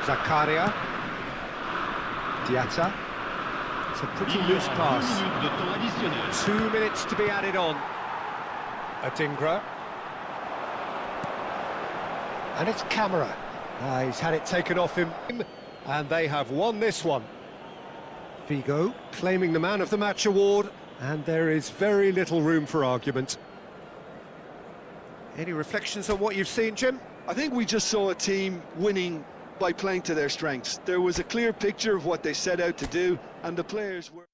Zakaria. Diatta. It's a pretty Il y loose aura 2 pass. minutes de temps additionnel. 2 minutes to be added on. Adingra. And it's Camera. He's had it taken off him, and they have won this one. Vigo claiming the Man of the Match award, and there is very little room for argument. Any reflections on what you've seen, Jim? I think we just saw a team winning by playing to their strengths. There was a clear picture of what they set out to do, and the players were...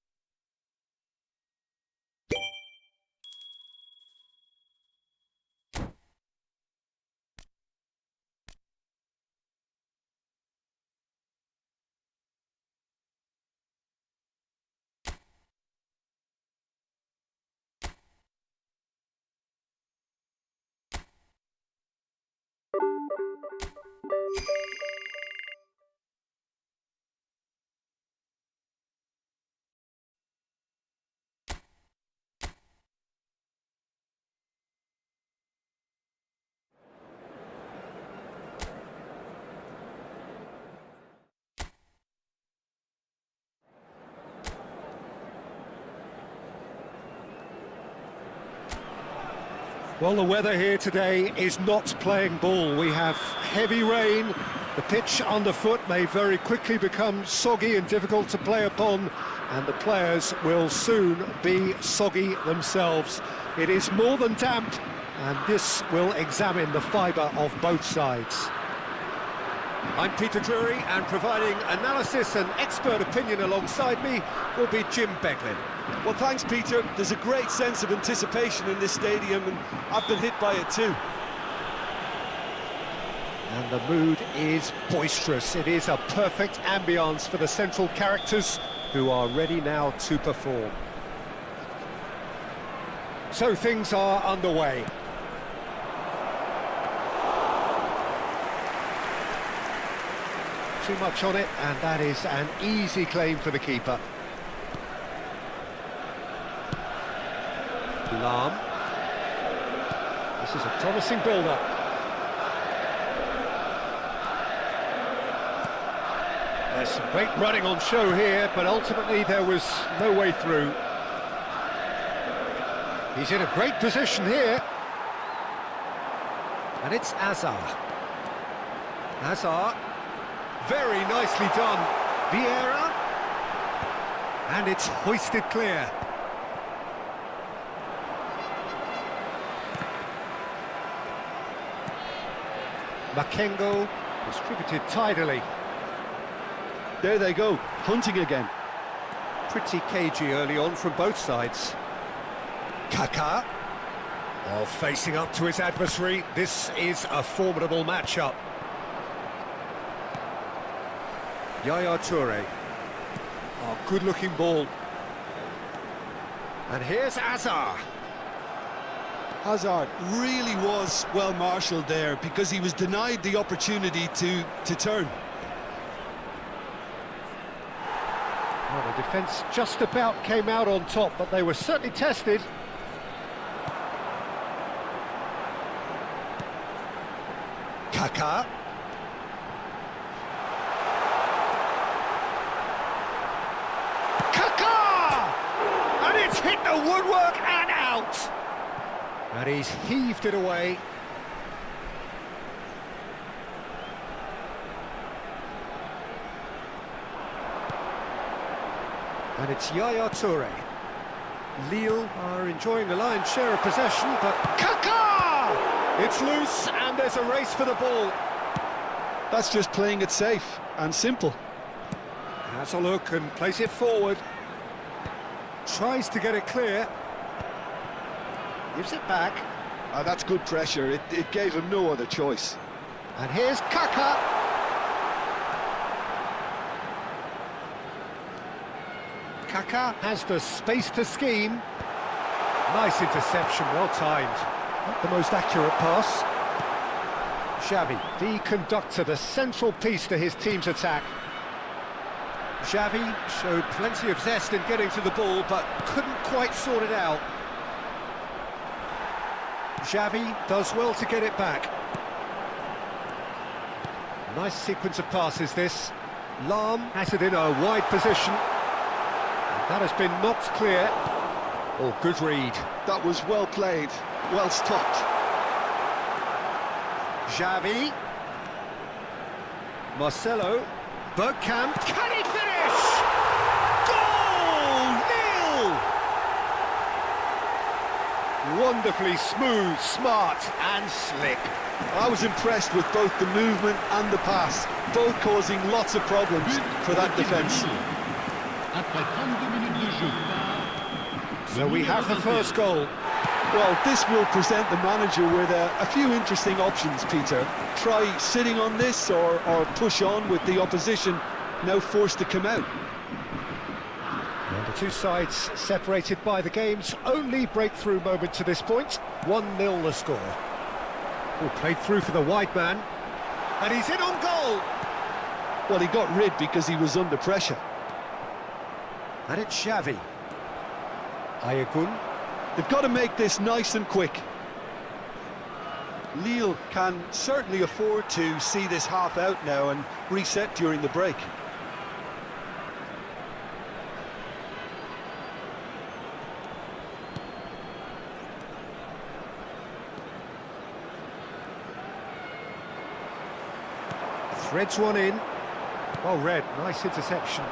Well, the weather here today is not playing ball. We have heavy rain. The pitch underfoot may very quickly become soggy and difficult to play upon, and the players will soon be soggy themselves. It is more than damp, and this will examine the fibre of both sides. I'm Peter Drury, and providing analysis and expert opinion alongside me will be Jim Beglin. Well, thanks, Peter. There's a great sense of anticipation in this stadium, and I've been hit by it too. And the mood is boisterous. It is a perfect ambience for the central characters who are ready now to perform. So things are underway. Too much on it, and that is an easy claim for the keeper. Lam. This is a promising build-up. There's some great running on show here, but ultimately there was no way through. He's in a great position here. And it's Azar. Azar. Very nicely done. Vieira. And it's hoisted clear. Makengo distributed tidily. There they go, hunting again. Pretty cagey early on from both sides. Kaká. Oh, facing up to his adversary. This is a formidable matchup. Yaya Toure. Oh, good-looking ball. And here's Azar. Hazard really was well marshalled there because he was denied the opportunity to turn. Well, the defence just about came out on top, but they were certainly tested. Kaká. Kaká! And it's hit the woodwork and out! And he's heaved it away. And it's Yaya Toure. Lille are enjoying the lion's share of possession, but Kaká! It's loose, and there's a race for the ball. That's just playing it safe and simple. Has a look and plays it forward. Tries to get it clear. Gives it back. That's good pressure. It gave him no other choice. And here's Kaká. Kaká has the space to scheme. Nice interception, well timed. Not the most accurate pass. Xavi, the conductor, the central piece to his team's attack. Xavi showed plenty of zest in getting to the ball, but couldn't quite sort it out. Xavi does well to get it back. Nice sequence of passes, this. Lahm has it in a wide position. And that has been knocked clear. Oh, good read. That was well played, well stopped. Xavi. Marcelo. Bergkamp. Can he finish? Goal! Nil! Wonderfully smooth, smart and slick. I was impressed with both the movement and the pass, both causing lots of problems for that defence. Après 32 minutes de jeu. So we have the first goal. Well, this will present the manager with a few interesting options, Peter. Try sitting on this or push on with the opposition now forced to come out. And the two sides separated by the game's only breakthrough moment to this point. 1-0 the score. Oh, played through for the wide man. And he's in on goal. Well, he got rid because he was under pressure. And it's Xavi. Ayagun. They've got to make this nice and quick. Lille can certainly afford to see this half out now and reset during the break. Threads one in. Well read, nice interception.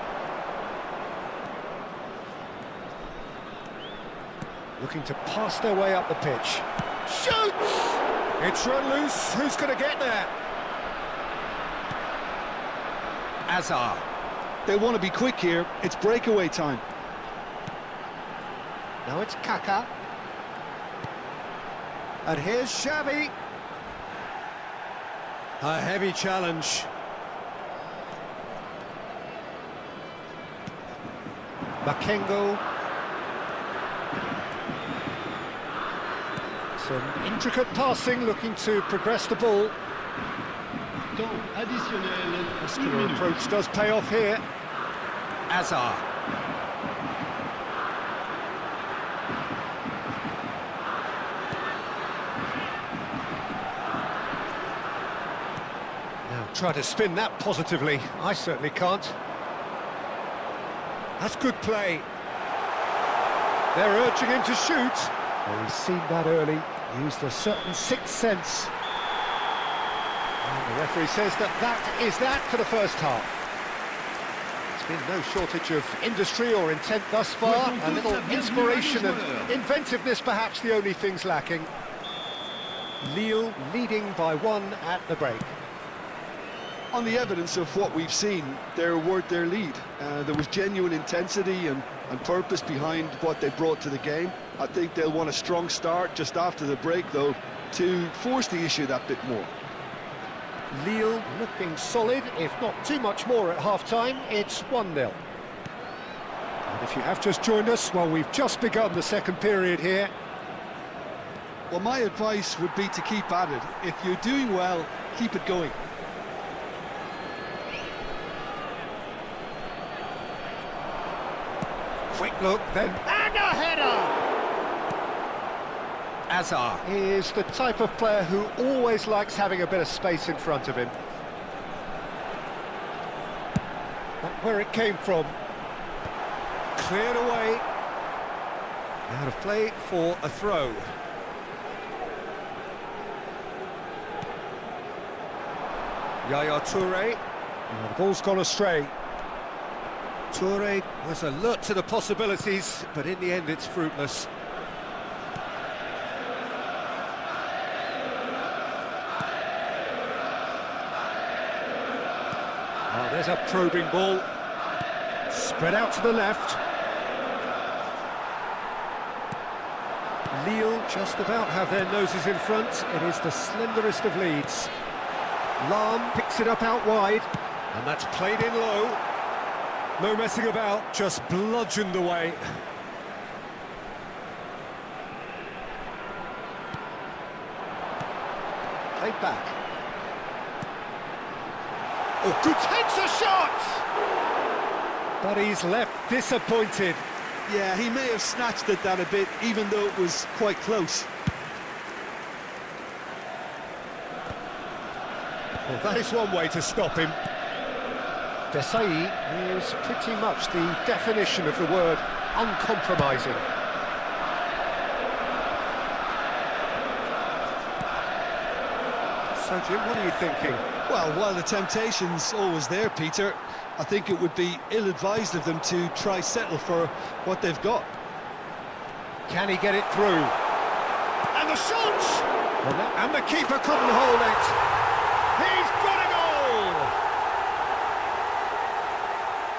Looking to pass their way up the pitch. Shoots! It's run loose. Who's going to get there? Azar. They want to be quick here. It's breakaway time. Now it's Kaká. And here's Xavi. A heavy challenge. Makengo. Some intricate passing, looking to progress the ball. Temps additionnel. Muscular approach does pay off here. Azar. Now try to spin that positively. I certainly can't. That's good play. They're urging him to shoot. Well, he's seen that early, used a certain sixth sense. And the referee says that is that for the first half. It's been no shortage of industry or intent thus far. A little inspiration and inventiveness perhaps the only things lacking. Lille leading by 1 at the break. On the evidence of what we've seen, they're worth their lead. There was genuine intensity and purpose behind what they brought to the game. I think they'll want a strong start just after the break, though, to force the issue that bit more. Lille looking solid, if not too much more at half-time. It's 1-0. And if you have just joined us, well, we've just begun the second period here. Well, my advice would be to keep at it. If you're doing well, keep it going. Quick look, then, and a header! Azar is the type of player who always likes having a bit of space in front of him. Not where it came from. Cleared away. Out of play for a throw. Yaya Touré. Oh, the ball's gone astray. Touré was alert to the possibilities, but in the end it's fruitless. Oh, there's a probing ball. Spread out to the left. Lille just about have their noses in front. It is the slenderest of leads. Lahm picks it up out wide, and that's played in low. No messing about, just bludgeoned away. Played back. Oh, good, takes a shot! But he's left disappointed. Yeah, he may have snatched at that a bit, even though it was quite close. Well, that is one way to stop him. Desai is pretty much the definition of the word uncompromising. So, Jim, what are you thinking? Well, while the temptation's always there, Peter, I think it would be ill-advised of them to try settle for what they've got. Can he get it through? And the shot! And the keeper couldn't hold it. He's got a goal!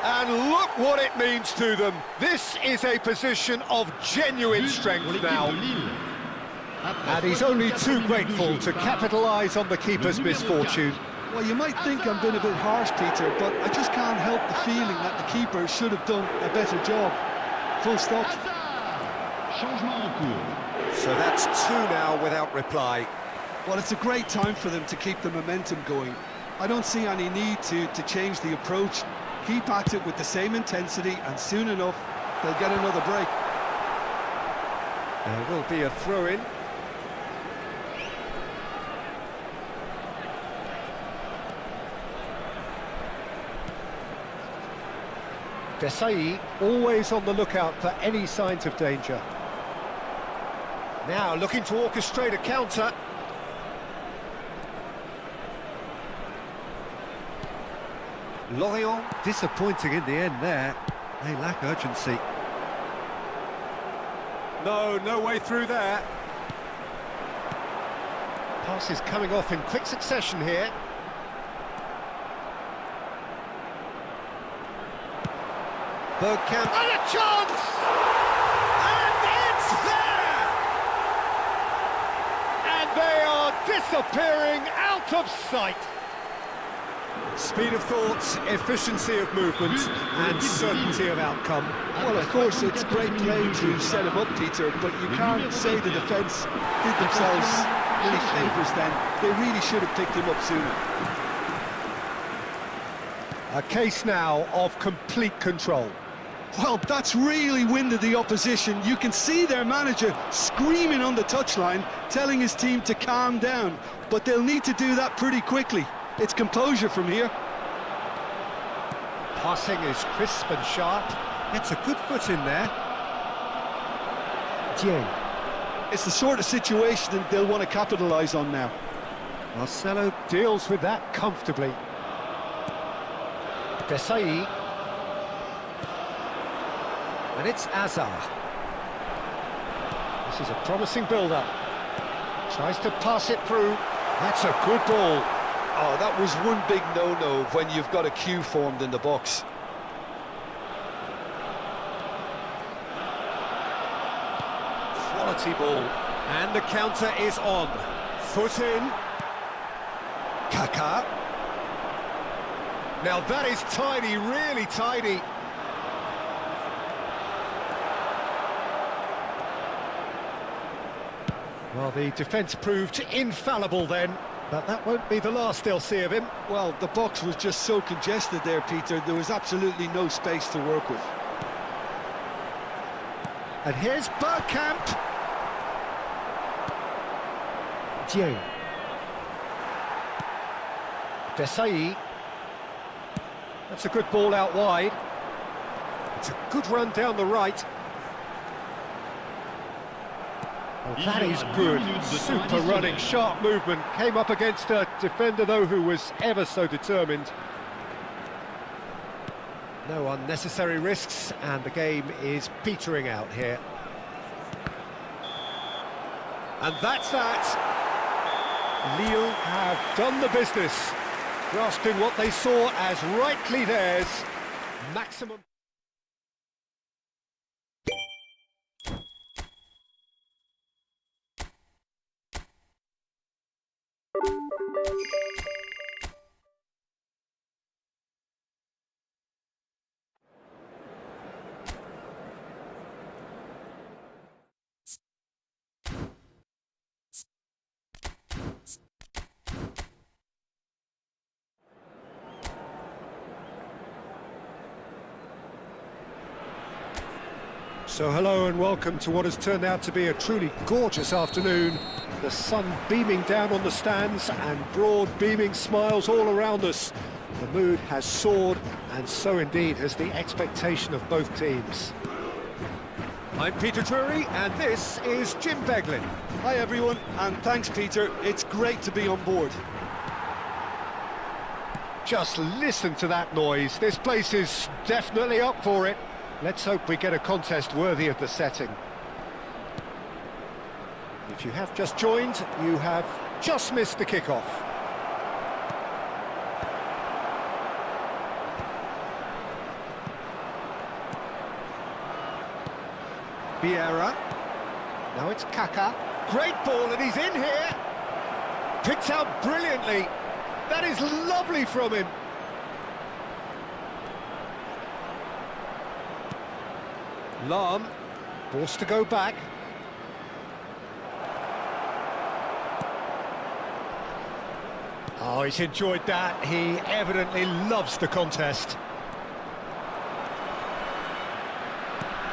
And look what it means to them. This is a position of genuine strength now. And he's only too grateful to capitalise on the keeper's misfortune. Well, you might think I'm being a bit harsh, Peter, but I just can't help the feeling that the keeper should have done a better job. Full stop. So that's two now without reply. Well, it's a great time for them to keep the momentum going. I don't see any need to change the approach. Keep at it with the same intensity, and soon enough, they'll get another break. There will be a throw-in. Desai always on the lookout for any signs of danger. Now looking to orchestrate a counter. Lorient disappointing in the end there. They lack urgency. No way through there. Passes coming off in quick succession here. Bergkamp, and a chance! And it's there! And they are disappearing out of sight. Speed of thought, efficiency of movement, and certainty of outcome. Well, of course, it's great play to set him up, Peter, but you can't say the defence did themselves any favours then. They really should have picked him up sooner. A case now of complete control. Well, that's really winded the opposition. You can see their manager screaming on the touchline, telling his team to calm down, but they'll need to do that pretty quickly. It's composure from here. Passing is crisp and sharp. Gets a good foot in there. Dieng. It's the sort of situation that they'll want to capitalise on now. Marcelo deals with that comfortably. Desai. And it's Azar. This is a promising build-up. Tries to pass it through. That's a good ball. Oh, that was one big no-no when you've got a queue formed in the box. Quality ball. And the counter is on. Foot in. Kaká. Now that is tidy, really tidy. Well, the defence proved infallible then, but that won't be the last they'll see of him. Well, the box was just so congested there, Peter. There was absolutely no space to work with. And here's Bergkamp. Dieng. Desai. That's a good ball out wide. It's a good run down the right. Oh, that is good. Super running, sharp movement. Came up against a defender, though, who was ever so determined. No unnecessary risks, and the game is petering out here. And that's that. Lille have done the business, grasping what they saw as rightly theirs. Maximum. So hello and welcome to what has turned out to be a truly gorgeous afternoon. The sun beaming down on the stands and broad beaming smiles all around us. The mood has soared, and so indeed has the expectation of both teams. I'm Peter Drury and this is Jim Beglin. Hi everyone, and thanks Peter, it's great to be on board. Just listen to that noise, this place is definitely up for it. Let's hope we get a contest worthy of the setting. If you have just joined, you have just missed the kickoff. Vieira. Now it's Kaká. Great ball and he's in here. Picked out brilliantly. That is lovely from him. Lahm, forced to go back. Oh, he's enjoyed that. He evidently loves the contest.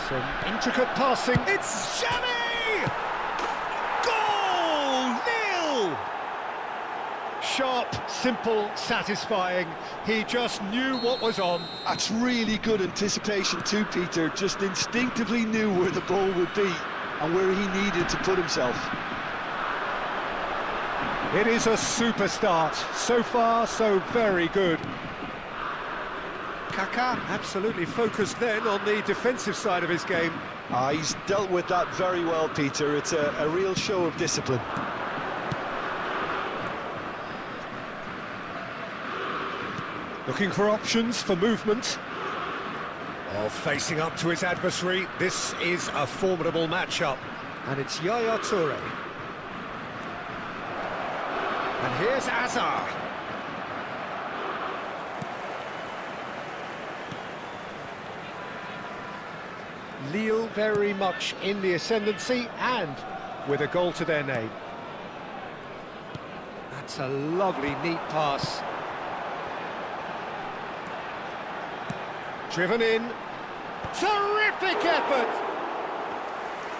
Some intricate passing. It's Xavi! Goal! 0! Sharp, simple, satisfying. He just knew what was on. That's really good anticipation too, Peter. Just instinctively knew where the ball would be and where he needed to put himself. It is a super start. So far, so very good. Kaká absolutely focused then on the defensive side of his game. He's dealt with that very well, Peter. It's a real show of discipline. Looking for options for movement. Oh, facing up to his adversary. This is a formidable matchup. And it's Yaya Toure. And here's Azar. Lille very much in the ascendancy and with a goal to their name. That's a lovely, neat pass. Driven in. Terrific effort!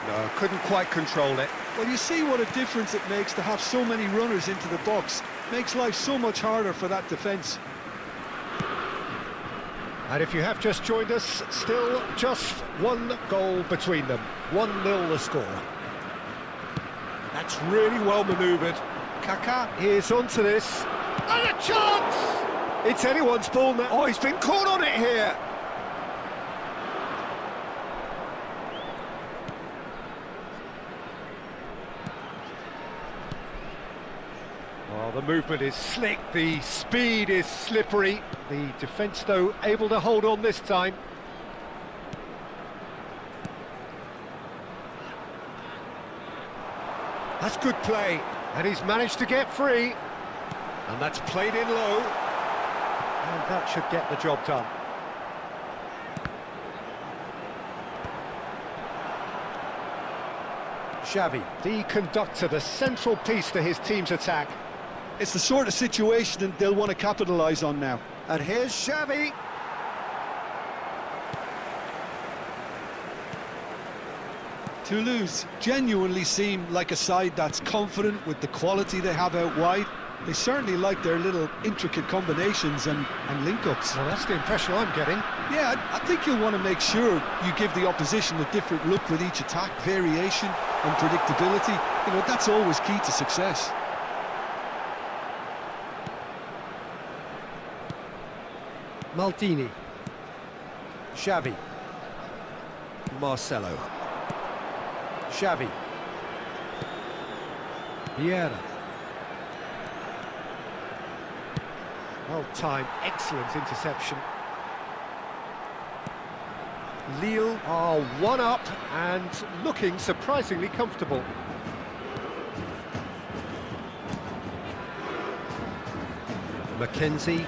No, couldn't quite control it. Well, you see what a difference it makes to have so many runners into the box. Makes life so much harder for that defence. And if you have just joined us, still just one goal between them. 1-0 the score. That's really well manoeuvred. Kaká is onto this. And a chance! It's anyone's ball now. Oh, he's been caught on it here. Oh, the movement is slick, the speed is slippery. The defence, though, able to hold on this time. That's good play, and he's managed to get free. And that's played in low. And that should get the job done. Xavi, the conductor, the central piece to his team's attack. It's the sort of situation that they'll want to capitalise on now. And here's Xavi. Toulouse genuinely seem like a side that's confident with the quality they have out wide. They certainly like their little intricate combinations and link-ups. Well, that's the impression I'm getting. Yeah, I think you'll want to make sure you give the opposition a different look with each attack, variation and predictability. You know, that's always key to success. Maldini. Xavi. Marcelo. Xavi. Vieira. Well timed, excellent interception. Lille are one up and looking surprisingly comfortable. Mackenzie.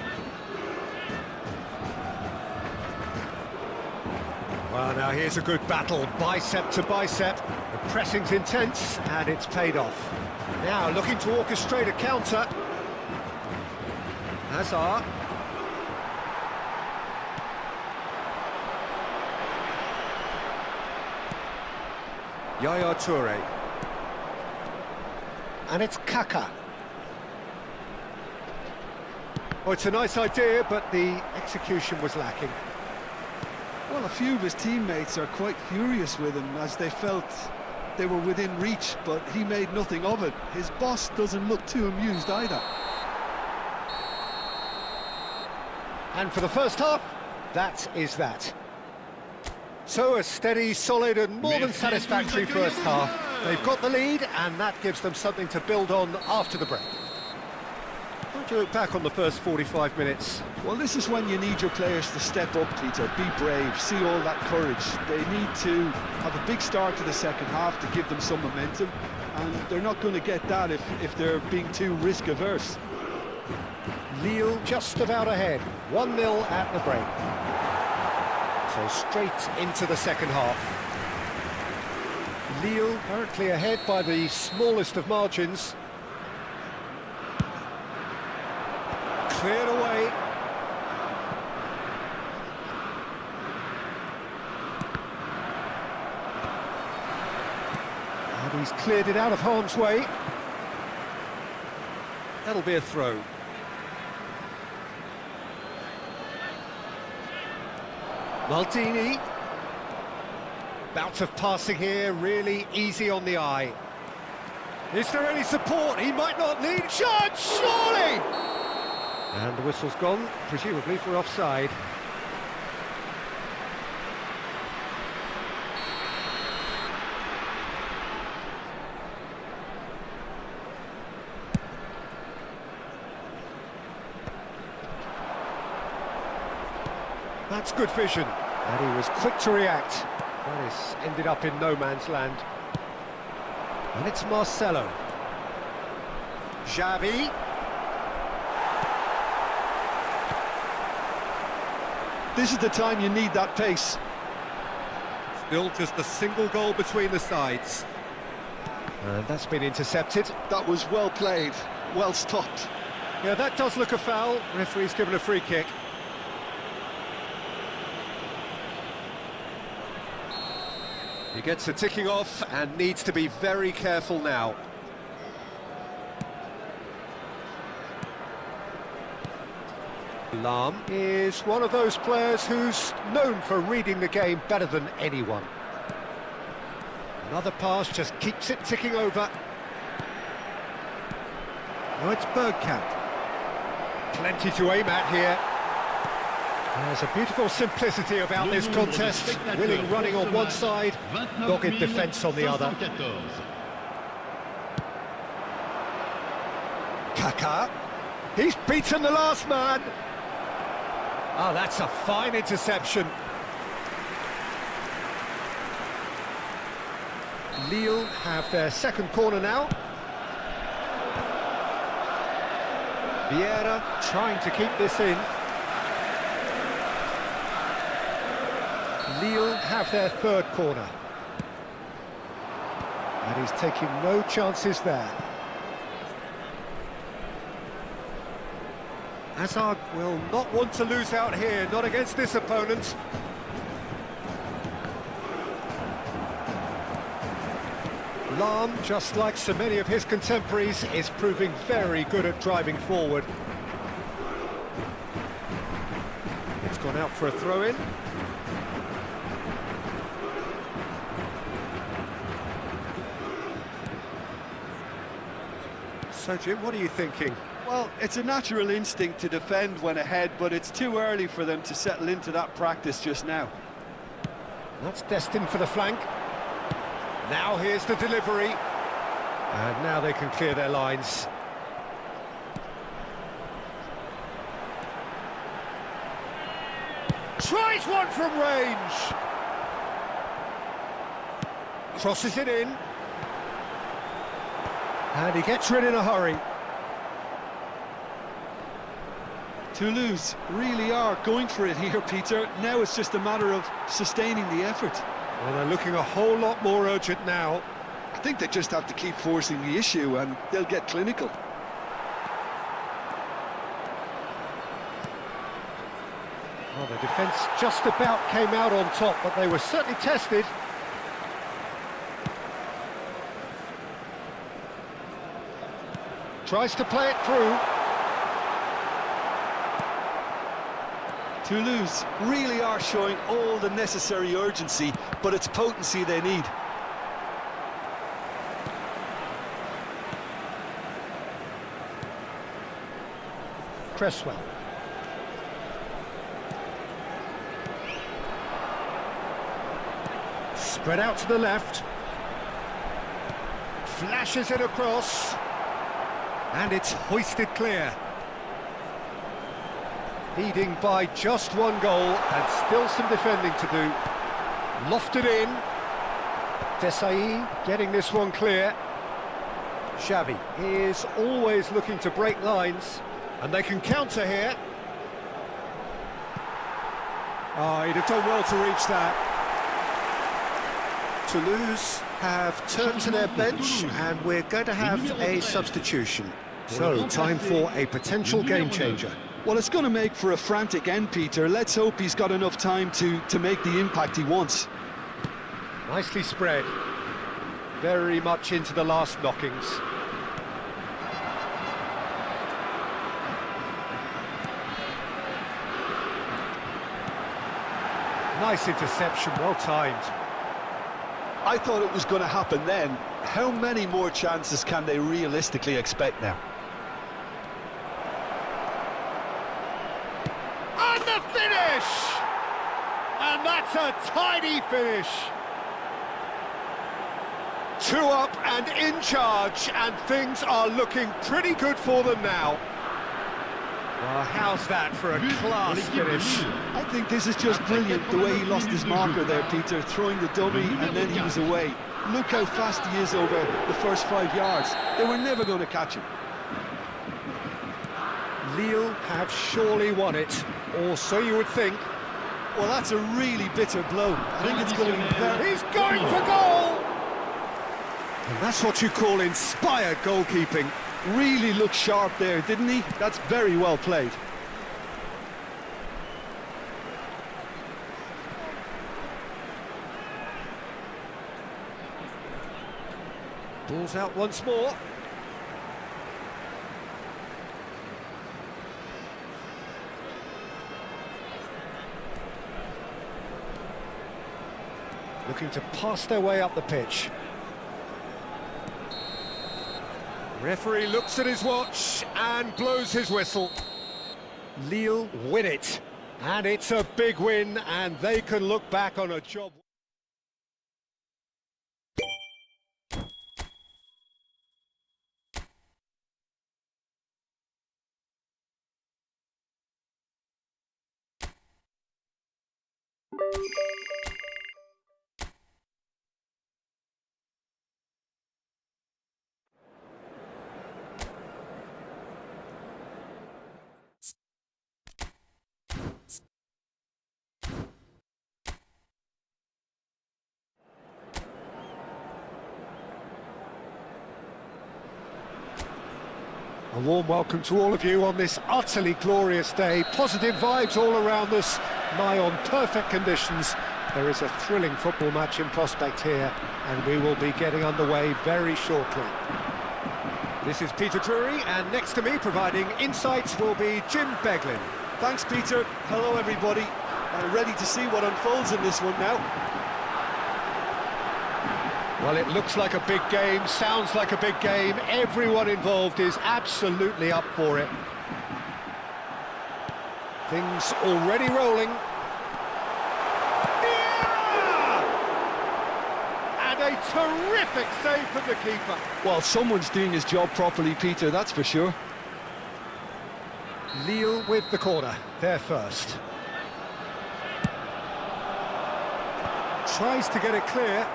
Well, now here's a good battle, bicep to bicep. The pressing's intense, and it's paid off. Now looking to orchestrate a counter. Hazard. Yaya Toure. And it's Kaka. Oh, it's a nice idea, but the execution was lacking. Well, a few of his teammates are quite furious with him as they felt they were within reach, but he made nothing of it. His boss doesn't look too amused either. And for the first half, that is that. So a steady, solid and more than satisfactory first half. They've got the lead and that gives them something to build on after the break. How do you look back on the first 45 minutes? Well, this is when you need your players to step up, Peter, be brave, see all that courage. They need to have a big start to the second half to give them some momentum, and they're not going to get that if they're being too risk-averse. Lille just about ahead, 1-0 at the break. So straight into the second half. Lille currently ahead by the smallest of margins. Cleared away. And he's cleared it out of harm's way. That'll be a throw. Maldini. Bout of passing here, really easy on the eye. Is there any support? He might not need... Shot, surely! And the whistle's gone, presumably for offside. That's good vision, and he was quick to react. That has ended up in no man's land. And it's Marcelo. Xavi. This is the time you need that pace. Still just a single goal between the sides. And that's been intercepted. That was well played, well stopped. Yeah, that does look a foul. Referee's given a free kick. He gets a ticking off and needs to be very careful now. Lahm is one of those players who's known for reading the game better than anyone. Another pass just keeps it ticking over. Oh, it's Bergkamp. Plenty to aim at here. There's a beautiful simplicity about this contest. Willing running on one side, dogged defence on the other. Kaka. He's beaten the last man. Ah, that's a fine interception. Lille have their second corner now. Vieira trying to keep this in. Lille have their third corner. And he's taking no chances there. Hazard will not want to lose out here, not against this opponent. Lahm, just like so many of his contemporaries, is proving very good at driving forward. It's gone out for a throw-in. So, Jim, what are you thinking? Well, it's a natural instinct to defend when ahead, but it's too early for them to settle into that practice just now. That's destined for the flank. Now here's the delivery. And now they can clear their lines. Tries one from range. Crosses it in. And he gets rid in a hurry. Toulouse really are going for it here, Peter. Now it's just a matter of sustaining the effort. Well, they're looking a whole lot more urgent now. I think they just have to keep forcing the issue and they'll get clinical. Well, the defence just about came out on top, but they were certainly tested. Tries to play it through. Toulouse really are showing all the necessary urgency, but it's potency they need. Cresswell. Spread out to the left. Flashes it across. And it's hoisted clear. Leading by just one goal and still some defending to do. Lofted in. Desai getting this one clear. Xavi is always looking to break lines. And they can counter here. Oh, he'd have done well to reach that. Toulouse have turned to their bench and we're going to have a substitution. So, time for a potential game changer. Well, it's going to make for a frantic end, Peter. Let's hope he's got enough time to make the impact he wants. Nicely spread. Very much into the last knockings. Nice interception, well timed. I thought it was going to happen then. How many more chances can they realistically expect now? And the finish! And that's a tidy finish. 2 up and in charge, and things are looking pretty good for them now. Well, how's that for a class finish? I think this is just brilliant, the way he lost his marker there, Peter, throwing the dummy and then he was away. Look how fast he is over the first 5 yards. They were never going to catch him. Lille have surely won it, or so you would think. Well, that's a really bitter blow. I think it's going to be very... He's going for goal! And that's what you call inspired goalkeeping. Really looked sharp there, didn't he? That's very well played. Ball's out once more. Looking to pass their way up the pitch. Referee looks at his watch and blows his whistle. Lille win it. And it's a big win, and they can look back on a job. A warm welcome to all of you on this utterly glorious day. Positive vibes all around us, nigh on perfect conditions. There is a thrilling football match in prospect here, and we will be getting underway very shortly. This is Peter Drury, and next to me providing insights will be Jim Beglin. Thanks, Peter. Hello, everybody. Ready to see what unfolds in this one now. Well, it looks like a big game, sounds like a big game. Everyone involved is absolutely up for it. Things already rolling. Vieira! And a terrific save from the keeper. Well, someone's doing his job properly, Peter, that's for sure. Lille with the corner, they're first. Tries to get it clear.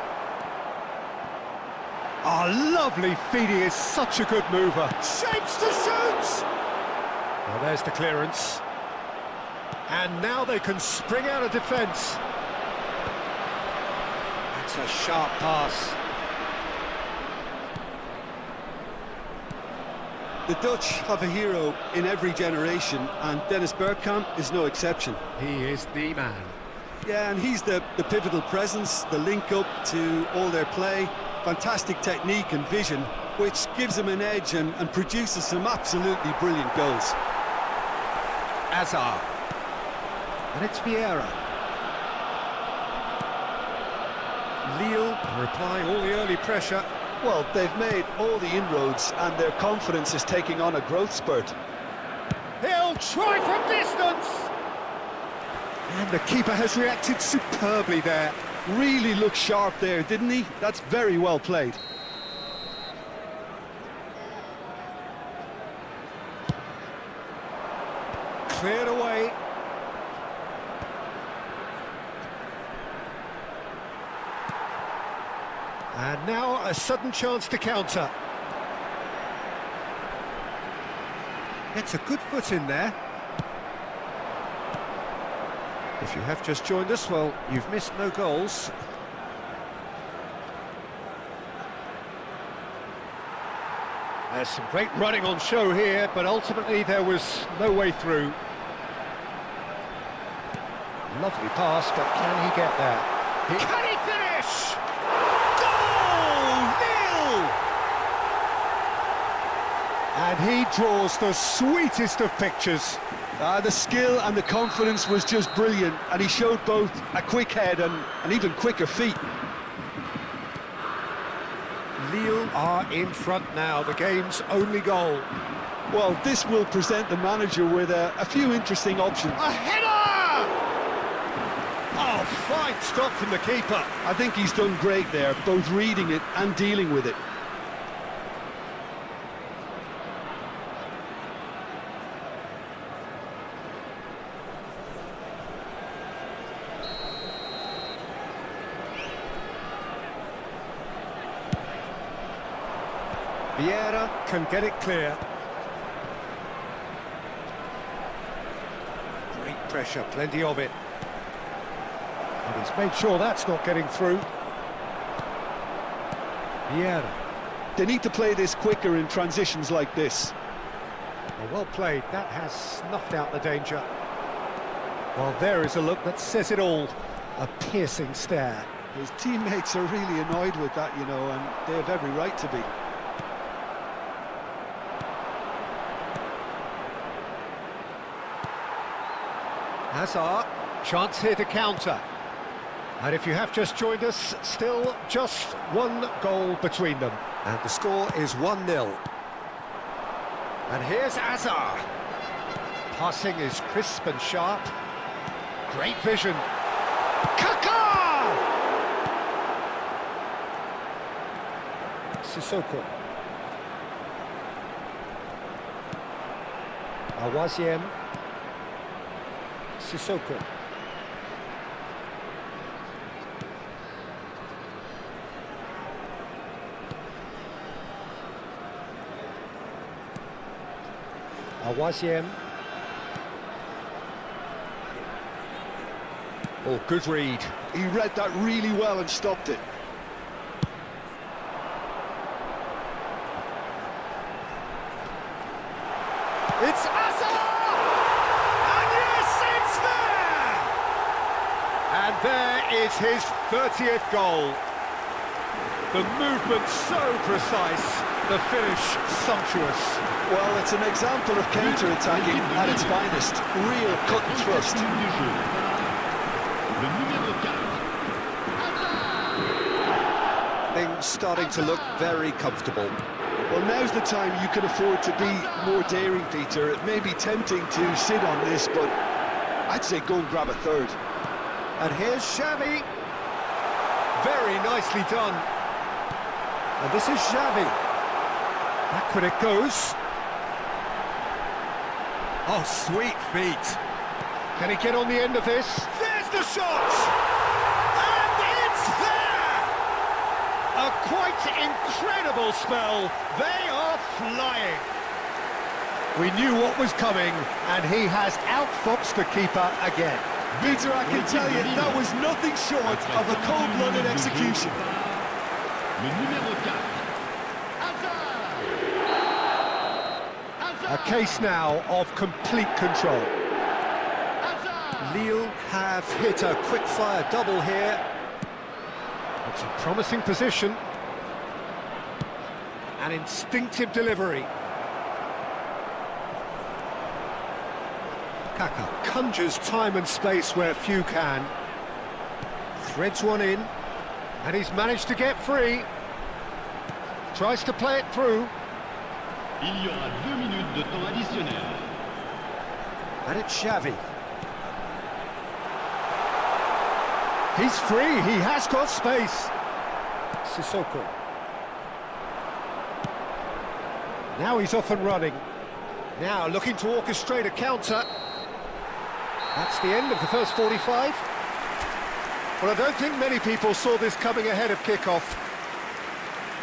Oh, lovely feed, he is such a good mover. Shapes to shoot! Well, there's the clearance. And now they can spring out of defence. That's a sharp pass. The Dutch have a hero in every generation, and Dennis Bergkamp is no exception. He is the man. Yeah, and he's the pivotal presence, the link-up to all their play. Fantastic technique and vision, which gives him an edge and produces some absolutely brilliant goals. Hazard. And it's Vieira. Lille are applying all the early pressure. Well, they've made all the inroads and their confidence is taking on a growth spurt. He'll try from distance! And the keeper has reacted superbly there. Really looked sharp there, didn't he? That's very well played. Cleared away. And now a sudden chance to counter. Gets a good foot in there. If you have just joined us, well, you've missed no goals. There's some great running on show here, but ultimately there was no way through. Lovely pass, but can he get there? Can he finish? And he draws the sweetest of pictures. The skill and the confidence was just brilliant, and he showed both a quick head and even quicker feet. Lille are in front now, the game's only goal. Well, this will present the manager with a few interesting options. A header! Oh, fine stop from the keeper. I think he's done great there, both reading it and dealing with it. Vieira can get it clear. Great pressure, plenty of it. And he's made sure that's not getting through. Vieira. They need to play this quicker in transitions like this. Well played, that has snuffed out the danger. Well, there is a look that says it all. A piercing stare. His teammates are really annoyed with that, you know, and they have every right to be. Hazard, chance here to counter. And if you have just joined us, still just one goal between them. And the score is 1-0. And here's Hazard. Passing is crisp and sharp. Great vision. Kaká! Sissoko. Awaziem. Sissoko. Awaziem. Oh, good read. He read that really well and stopped it. It's Hazard! And yes, it's there! And there is his 30th goal. The movement so precise, the finish sumptuous. Well, it's an example of counter-attacking at its finest. Real cut and thrust. Things starting to look very comfortable. Well, now's the time you can afford to be more daring, Peter. It may be tempting to sit on this, but I'd say go and grab a third. And here's Xavi. Very nicely done. And this is Xavi. Back when it goes. Oh, sweet feet. Can he get on the end of this? There's the shot! And it's there! A quite incredible spell. They are flying. We knew what was coming, and he has outfoxed the keeper again. Peter, I can tell you, that was nothing short of a cold-blooded execution. A case now of complete control. Lille have hit a quick-fire double here. It's a promising position. An instinctive delivery. Kaka conjures time and space where few can. Threads one in, and he's managed to get free. Tries to play it through. Il y aura 2 minutes de temps additionnel. And it's Xavi. He's free, he has got space. Sissoko. Now he's off and running. Now looking to orchestrate a counter. That's the end of the first 45. Well, I don't think many people saw this coming ahead of kickoff.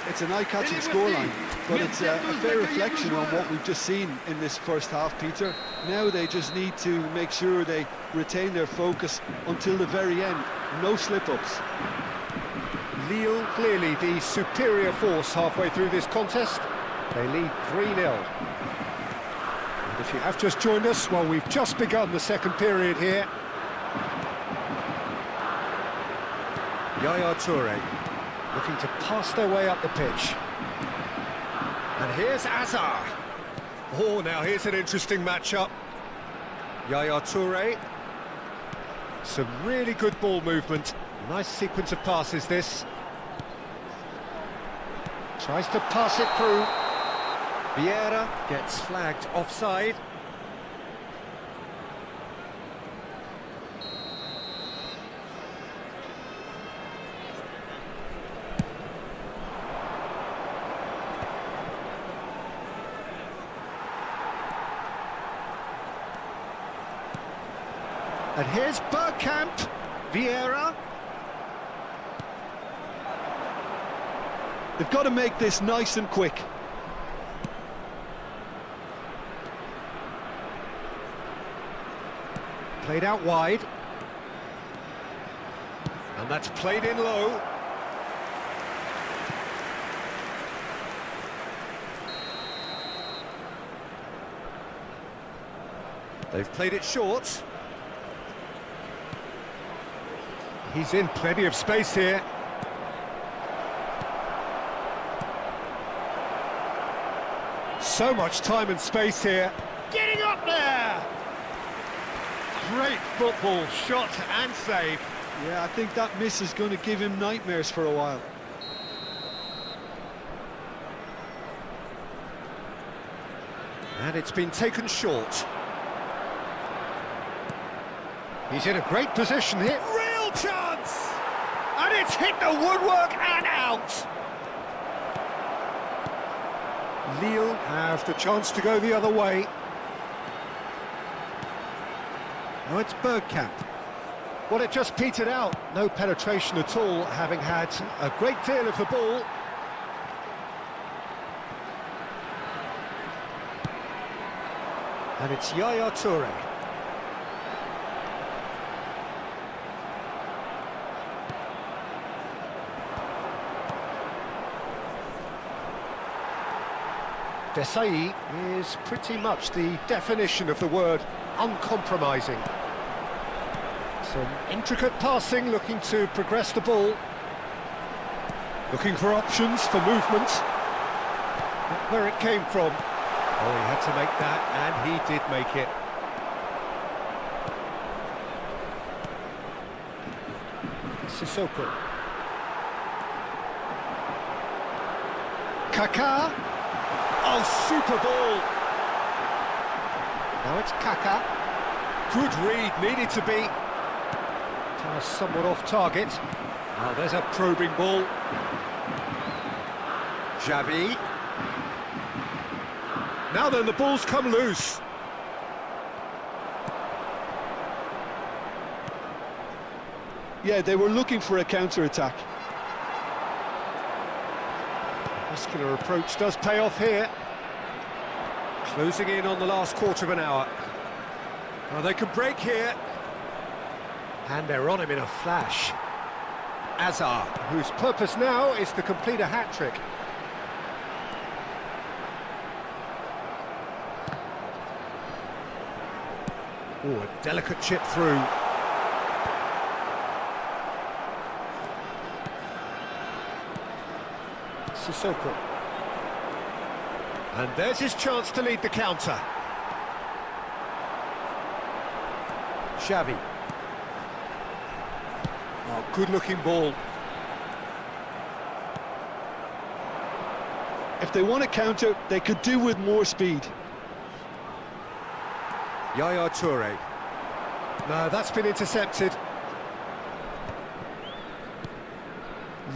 It's an eye-catching scoreline, but it's a fair reflection on what we've just seen in this first half, Peter. Now they just need to make sure they retain their focus until the very end. No slip-ups. Lille clearly the superior force halfway through this contest. They lead 3-0. And if you have just joined us, well, we've just begun the second period here. Yaya Toure looking to pass their way up the pitch. And here's Azar. Oh, now here's an interesting matchup. Yaya Toure. Some really good ball movement. Nice sequence of passes, this. Tries to pass it through. Vieira gets flagged offside. And here's Bergkamp. Vieira. They've got to make this nice and quick. Played out wide. And that's played in low. They've played it short. He's in plenty of space here. So much time and space here. Getting up there! Great football, shot and save. Yeah, I think that miss is going to give him nightmares for a while. And it's been taken short. He's in a great position here. Real chance! And it's hit the woodwork and out! Lille have the chance to go the other way. Now it's Bergkamp. Well, it just petered out. No penetration at all, having had a great deal of the ball. And it's Yaya Toure. Desai is pretty much the definition of the word uncompromising. Some intricate passing, looking to progress the ball. Looking for options for movement. Not where it came from. Oh, he had to make that, and he did make it. Sissoko. Kaka. Oh, super ball! Now it's Kaka. Good read, needed to be. Somewhat off target. Now there's a probing ball. Xavi. Now then, the ball's come loose. Yeah, they were looking for a counter-attack. Muscular approach does pay off here. Closing in on the last quarter of an hour. Well, they can break here. And they're on him in a flash. Azar, whose purpose now is to complete a hat-trick. Oh, a delicate chip through. Sissoko. And there's his chance to lead the counter. Xavi. Oh, good-looking ball. If they want to counter, they could do with more speed. Yaya Toure. No, that's been intercepted.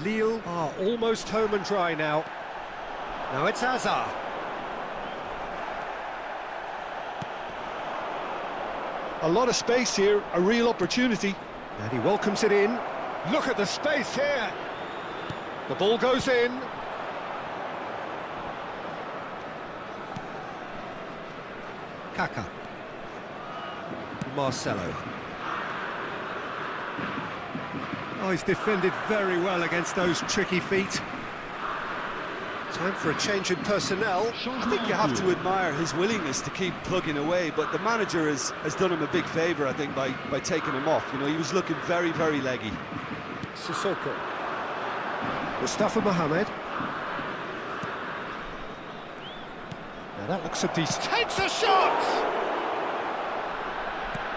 Lille are almost home and dry now. Now it's Hazard. A lot of space here, a real opportunity. And he welcomes it in. Look at the space here. The ball goes in. Kaka. Marcelo. Oh, he's defended very well against those tricky feet. Time for a change in personnel. I think you have to admire his willingness to keep plugging away, but the manager has done him a big favour, I think, by taking him off. You know, he was looking very, very leggy. Sissoko. Mustafa Mohamed. Now that looks a decent... Takes a shot!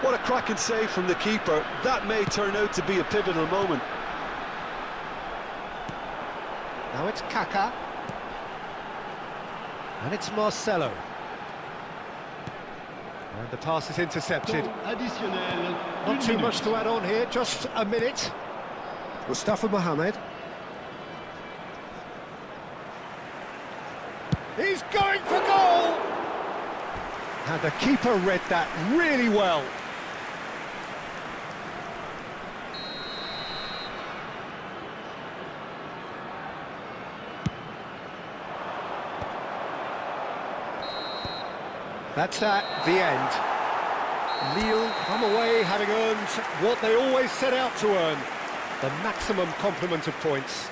What a cracking save from the keeper. That may turn out to be a pivotal moment. Now it's Kaka. And it's Marcelo. And the pass is intercepted. Additionnel. Not too much to add on here, just a minute. Mustafa Mohamed. He's going for goal! And the keeper read that really well. That's at the end. Lille come away having earned what they always set out to earn, the maximum complement of points.